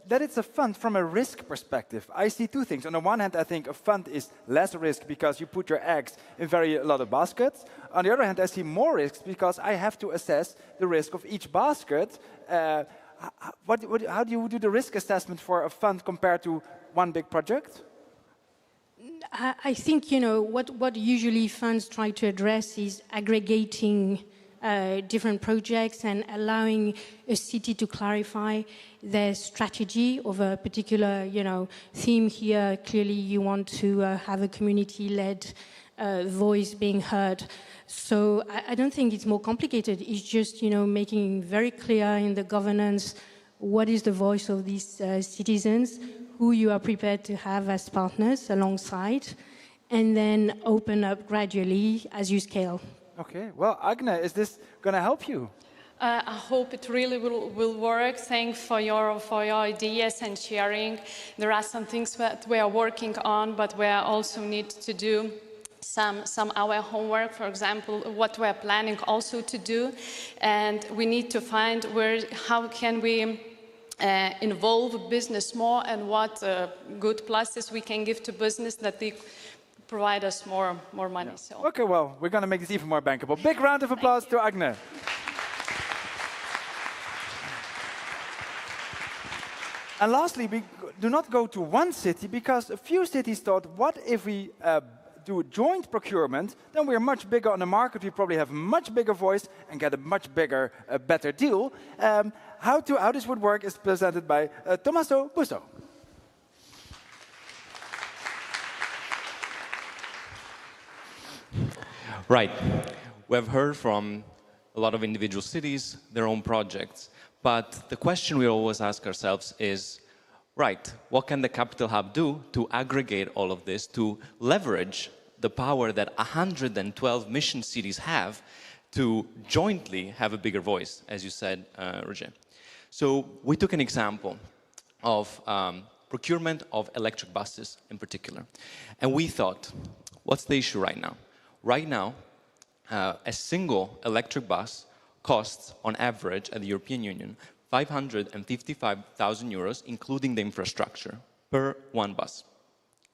That it's a fund from a risk perspective. I see two things. On the one hand, I think a fund is less risk because you put your eggs in a lot of baskets. On the other hand, I see more risks because I have to assess the risk of each basket. How do you do the risk assessment for a fund compared to one big project? I think, you know, what usually funds try to address is aggregating different projects and allowing a city to clarify their strategy of a particular, you know, theme here. Clearly, you want to have a community-led voice being heard. So I don't think it's more complicated. It's just, you know, making very clear in the governance what is the voice of these citizens, who you are prepared to have as partners alongside, and then open up gradually as you scale. Okay, well, Agne, is this going to help you? I hope it really will work. Thanks for your ideas and sharing. There are some things that we are working on, but we also need to do some our homework. For example, what we are planning also to do, and we need to find how can we involve business more, and what good pluses we can give to business that they provide us more money. So. Okay, well, we're going to make this even more bankable. Big round of applause to Agne. And lastly, we do not go to one city, because a few cities thought, what if we do joint procurement? Then we're much bigger on the market, we probably have a much bigger voice and get a much bigger, better deal. How this would work is presented by Tommaso Busso. Right. We have heard from a lot of individual cities, their own projects. But the question we always ask ourselves is, right, what can the Capital Hub do to aggregate all of this, to leverage the power that 112 mission cities have to jointly have a bigger voice, as you said, Roger. So we took an example of procurement of electric buses in particular. And we thought, what's the issue right now? Right now, a single electric bus costs, on average, at the European Union, 555,000 euros, including the infrastructure, per one bus.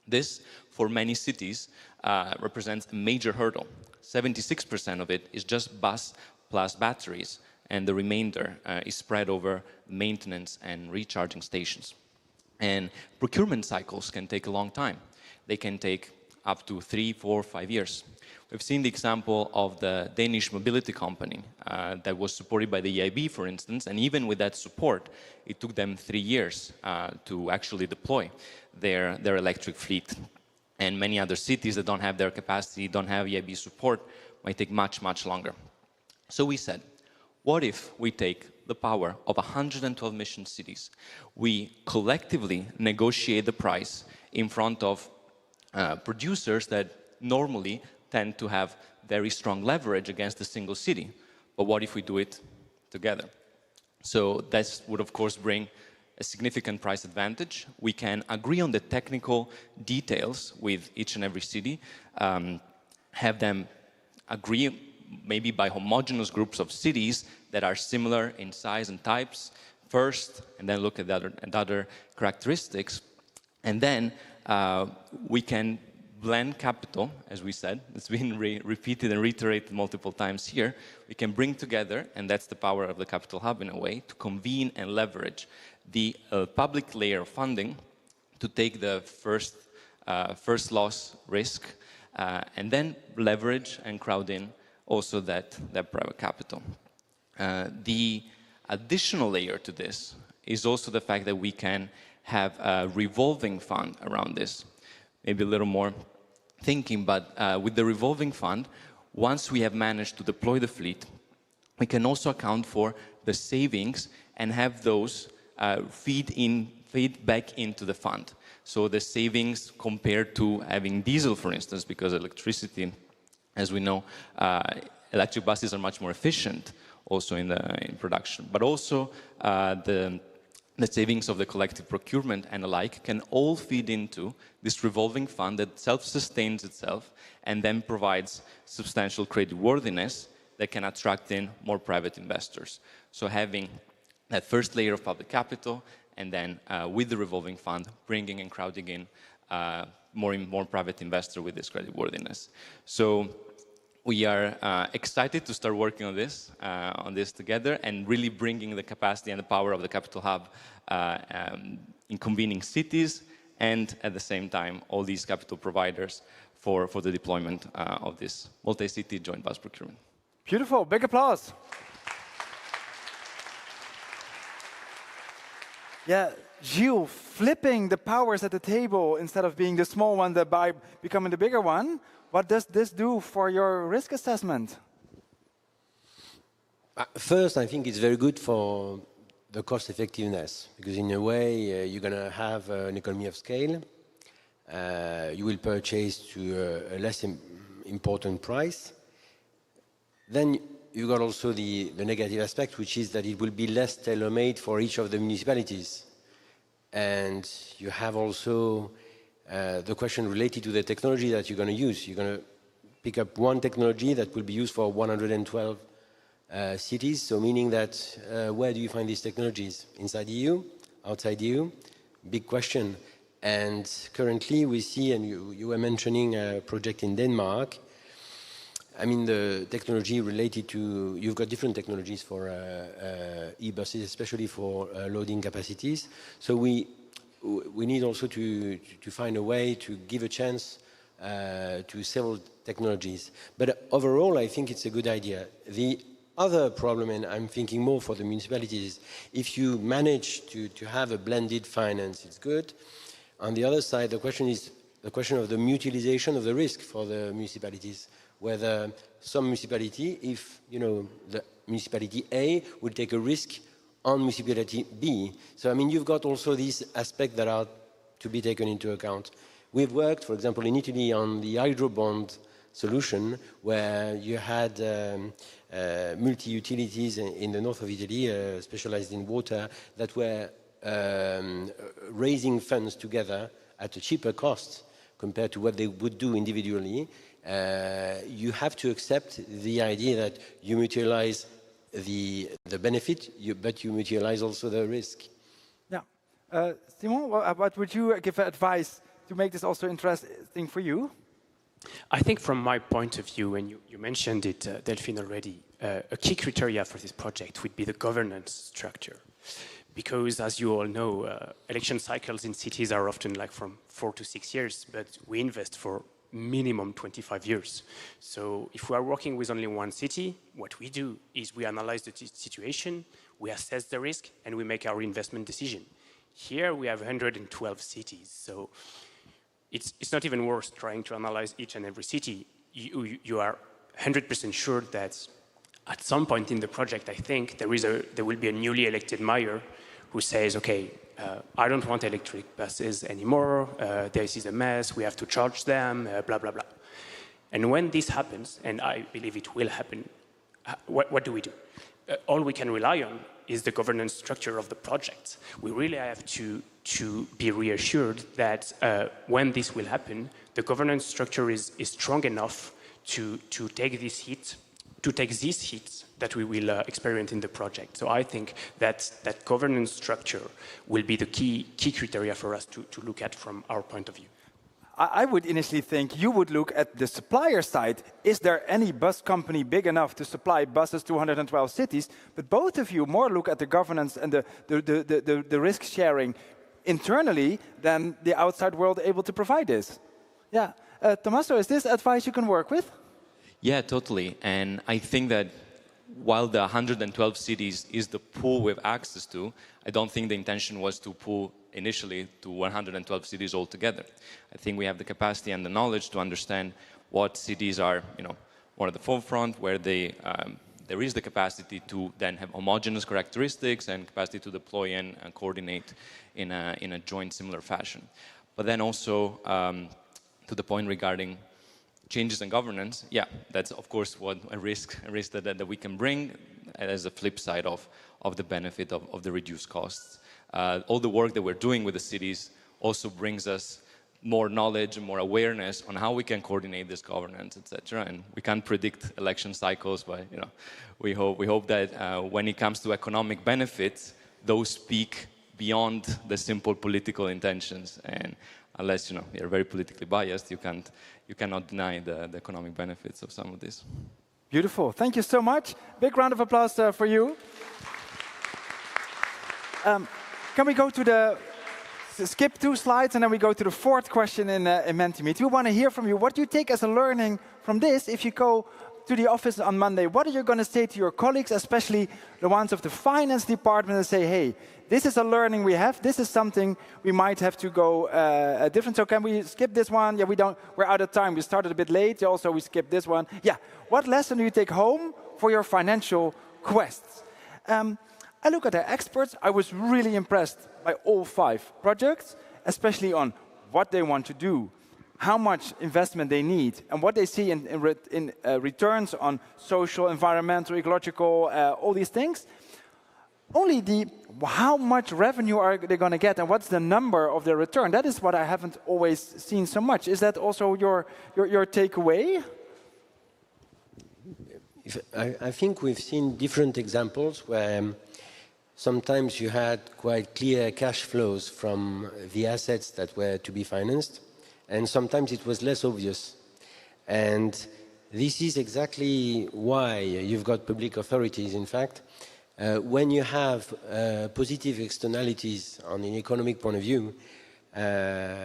This, for many cities, represents a major hurdle. 76% of it is just bus plus batteries, and the remainder is spread over maintenance and recharging stations. And procurement cycles can take a long time. They can take up to 3, 4, 5 years. We've seen the example of the Danish mobility company that was supported by the EIB, for instance, and even with that support, it took them 3 years to actually deploy their electric fleet. And many other cities that don't have their capacity, don't have EIB support, might take much, much longer. So we said, what if we take the power of 112 mission cities, we collectively negotiate the price in front of producers that normally tend to have very strong leverage against a single city. But what if we do it together? So that would, of course, bring a significant price advantage. We can agree on the technical details with each and every city, have them agree maybe by homogeneous groups of cities that are similar in size and types first, and then look at the other characteristics. And then we can blend capital, as we said. It's been repeated and reiterated multiple times here. We can bring together, and that's the power of the Capital Hub in a way, to convene and leverage the public layer of funding to take the first loss risk, and then leverage and crowd in also that private capital. The additional layer to this is also the fact that we can have a revolving fund around this. Maybe a little more thinking, but with the revolving fund, once we have managed to deploy the fleet, we can also account for the savings and have those feed back into the fund. So the savings compared to having diesel, for instance, because electricity, as we know, electric buses are much more efficient also in production, but also the savings of the collective procurement and the like can all feed into this revolving fund that self-sustains itself and then provides substantial creditworthiness that can attract in more private investors. So having that first layer of public capital and then with the revolving fund, bringing and crowding in more private investor with this creditworthiness. So we are excited to start working on this together and really bringing the capacity and the power of the Capital Hub in convening cities and at the same time all these capital providers for the deployment of this multi-city joint bus procurement. Beautiful, big applause. Yeah, Gilles, flipping the powers at the table instead of being the small one that by becoming the bigger one. What does this do for your risk assessment? First, I think it's very good for the cost effectiveness, because in a way, you're going to have an economy of scale. you will purchase to a less important price. Then you got also the negative aspect, which is that it will be less tailor-made for each of the municipalities. And you have also the question related to the technology that you're going to use. You're going to pick up one technology that will be used for 112 cities. So meaning that where do you find these technologies? Inside the EU? Outside the EU? Big question. And currently we see, and you were mentioning a project in Denmark. I mean, the technology related to, you've got different technologies for e-buses, especially for loading capacities. So we need also to find a way to give a chance to several technologies. But overall, I think it's a good idea. The other problem, and I'm thinking more for the municipalities, if you manage to have a blended finance, it's good. On the other side, the question is the question of the mutualization of the risk for the municipalities. Whether some municipality, if the municipality A will take a risk on municipality B. So I mean, you've got also these aspects that are to be taken into account. We've worked, for example, in Italy on the hydro bond solution, where you had multi-utilities in the north of Italy, specialized in water, that were raising funds together at a cheaper cost compared to what they would do individually. You have to accept the idea that you mutualize the benefit, but you mutualize also the risk. Yeah. Simon, what would you give advice to make this also interesting for you? I think from my point of view, and you mentioned it, Delphine, already, a key criteria for this project would be the governance structure. Because as you all know, election cycles in cities are often like from 4 to 6 years, but we invest for minimum 25 years. So if we are working with only one city, what we do is we analyze the situation, we assess the risk, and we make our investment decision. Here we have 112 cities, so it's not even worth trying to analyze each and every city. You are 100% sure that at some point in the project, I think, there will be a newly elected mayor who says, okay, I don't want electric buses anymore, this is a mess, we have to charge them, blah, blah, blah. And when this happens, and I believe it will happen, what do we do? All we can rely on is the governance structure of the project. We really have to be reassured that when this will happen, the governance structure is strong enough to take this hit, these hits that we will experience in the project. So I think that governance structure will be the key criteria for us to look at from our point of view. I would initially think you would look at the supplier side. Is there any bus company big enough to supply buses to 112 cities? But both of you more look at the governance and the risk sharing internally than the outside world able to provide this. Yeah. Tommaso, is this advice you can work with? Yeah, totally. And I think that while the 112 cities is the pool we have access to, I don't think the intention was to pool initially to 112 cities altogether. I think we have the capacity and the knowledge to understand what cities are, more at the forefront, where there is the capacity to then have homogeneous characteristics and capacity to deploy and coordinate in a joint similar fashion. But then also to the point regarding changes in governance, yeah, that's of course what a risk that we can bring as a flip side of the benefit of the reduced costs. All the work that we're doing with the cities also brings us more knowledge and more awareness on how we can coordinate this governance, etc. And we can't predict election cycles, but we hope that when it comes to economic benefits, those speak beyond the simple political intentions. And unless you're very politically biased, you cannot deny the economic benefits of some of this. Beautiful. Thank you so much. Big round of applause for you. Can we go to skip 2 slides and then we go to the 4th question in Mentimeet. We want to hear from you. What do you take as a learning from this if you go to the office on Monday? What are you going to say to your colleagues, especially the ones of the finance department, and say, hey, this is a learning we have. This is something we might have to go different. So can we skip this one? Yeah, we're out of time. We started a bit late. Also, we skipped this one. Yeah. What lesson do you take home for your financial quests? I look at the experts. I was really impressed by all 5 projects, especially on what they want to do, how much investment they need, and what they see in returns on social, environmental, ecological, all these things, only how much revenue are they going to get and what's the number of their return, that is what I haven't always seen so much. Is that also your takeaway? I think we've seen different examples where sometimes you had quite clear cash flows from the assets that were to be financed, and sometimes it was less obvious. And this is exactly why you've got public authorities, in fact. When you have positive externalities on an economic point of view,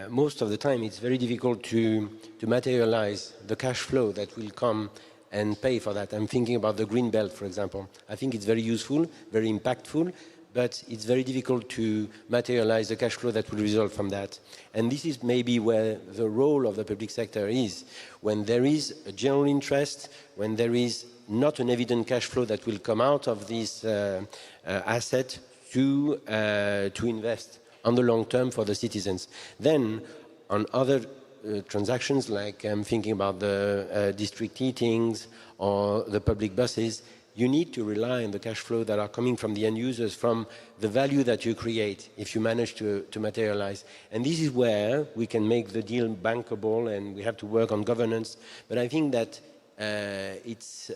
most of the time it's very difficult to materialize the cash flow that will come and pay for that. I'm thinking about the green belt, for example. I think it's very useful, very impactful, but it's very difficult to materialize the cash flow that will result from that. And this is maybe where the role of the public sector is. When there is a general interest, when there is not an evident cash flow that will come out of this asset to invest on the long term for the citizens. Then on other transactions, like I'm thinking about the district heatings or the public buses, you need to rely on the cash flow that are coming from the end users, from the value that you create if you manage to materialize. And this is where we can make the deal bankable, and we have to work on governance. But I think that it's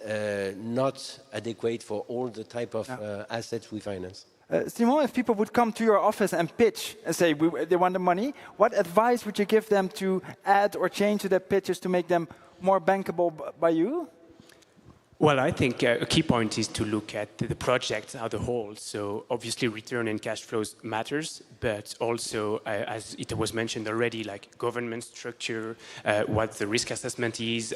not adequate for all the type of assets we finance. Simon, if people would come to your office and pitch and say they want the money, what advice would you give them to add or change to their pitches to make them more bankable by you? Well, I think a key point is to look at the project as a whole. So obviously return and cash flows matters, but also, as it was mentioned already, like government structure, what the risk assessment is,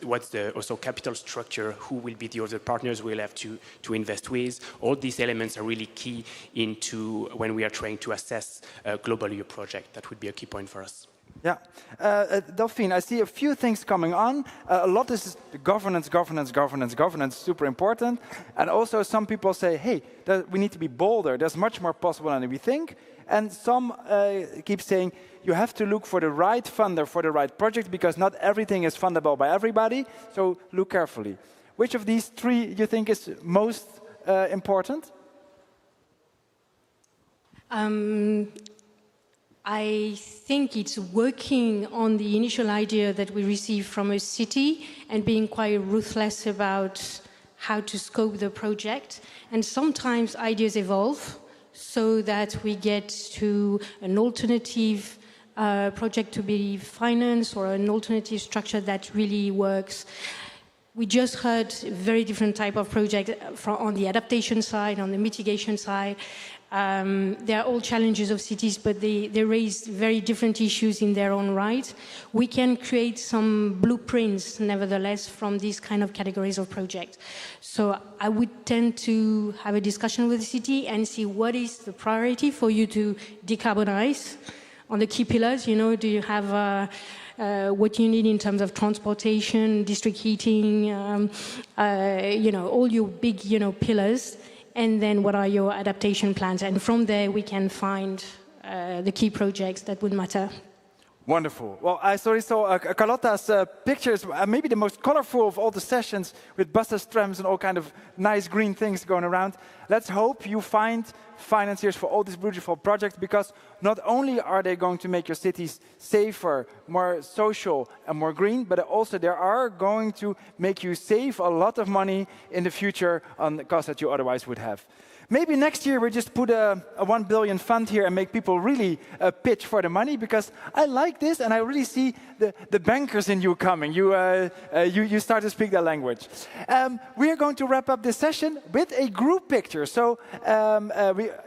what's the also capital structure, who will be the other partners we'll have to invest with. All these elements are really key into when we are trying to assess globally a project. That would be a key point for us. Yeah. Delphine, I see a few things coming on. A lot is governance, super important. And also some people say, hey, we need to be bolder. There's much more possible than we think. And some keep saying, you have to look for the right funder for the right project because not everything is fundable by everybody. So look carefully. Which of these three you think is most important? I think it's working on the initial idea that we received from a city and being quite ruthless about how to scope the project. And sometimes ideas evolve so that we get to an alternative project to be financed or an alternative structure that really works. We just heard a very different type of project on the adaptation side, on the mitigation side. They are all challenges of cities, but they raise very different issues in their own right. We can create some blueprints, nevertheless, from these kind of categories of projects. So I would tend to have a discussion with the city and see what is the priority for you to decarbonize on the key pillars. You know, do you have what you need in terms of transportation, district heating, you know, all your big, you know, pillars. And then what are your adaptation plans? And from there, we can find the key projects that would matter. Wonderful. Well, I saw Carlotta's pictures, maybe the most colorful of all the sessions with buses, trams, and all kind of nice green things going around. Let's hope you find financiers for all these beautiful projects, because not only are they going to make your cities safer, more social, and more green, but also they are going to make you save a lot of money in the future on the costs that you otherwise would have. Maybe next year we just put a 1 billion fund here and make people really pitch for the money, because I like this and I really see the bankers in you coming. You start to speak that language. We are going to wrap up this session with a group picture. So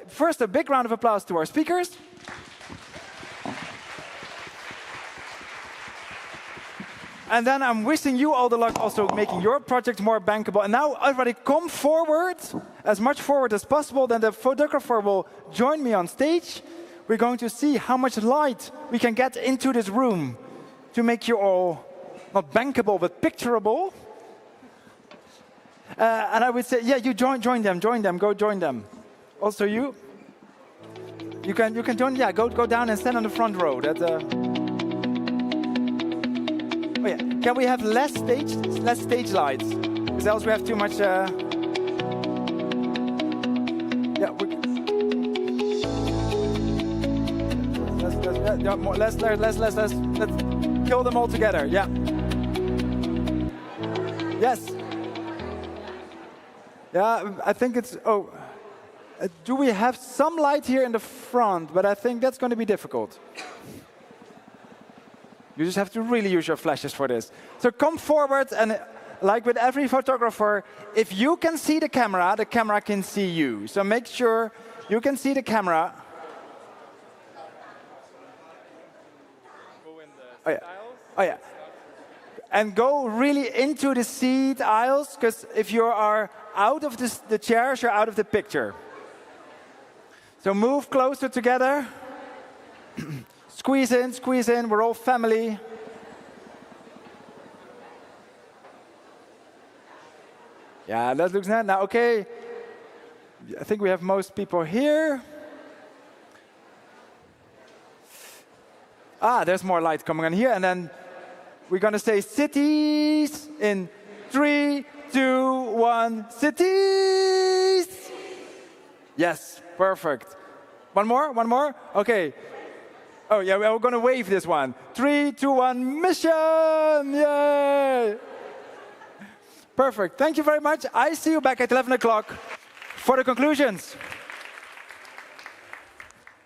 first a big round of applause to our speakers. And then I'm wishing you all the luck also making your project more bankable. And now everybody come forward, as much forward as possible. Then the photographer will join me on stage. We're going to see how much light we can get into this room to make you all, not bankable, but picturable. And I would say, yeah, you join them, go join them. Also you. You can join. Yeah, go down and stand on the front row. That. Oh yeah. Can we have less stage lights? Because else we have too much. Yeah. Let's kill them all together. Yeah. Yes. Yeah, I think it's. Oh. Do we have some light here in the front? But I think that's going to be difficult. You just have to really use your flashes for this. So come forward, and like with every photographer, if you can see the camera can see you. So make sure you can see the camera. Oh yeah. Oh yeah. And go really into the seat aisles, because if you are out of the chairs, you're out of the picture. So move closer together. Squeeze in, we're all family. Yeah, that looks nice. Now, okay, I think we have most people here. Ah, there's more light coming on here, and then we're going to say cities in 3, 2, 1, cities! Yes, perfect. One more? Okay. Oh, yeah, we're going to wave this one. 3, 2, 1, mission! Yay! Perfect. Thank you very much. I see you back at 11 o'clock for the conclusions.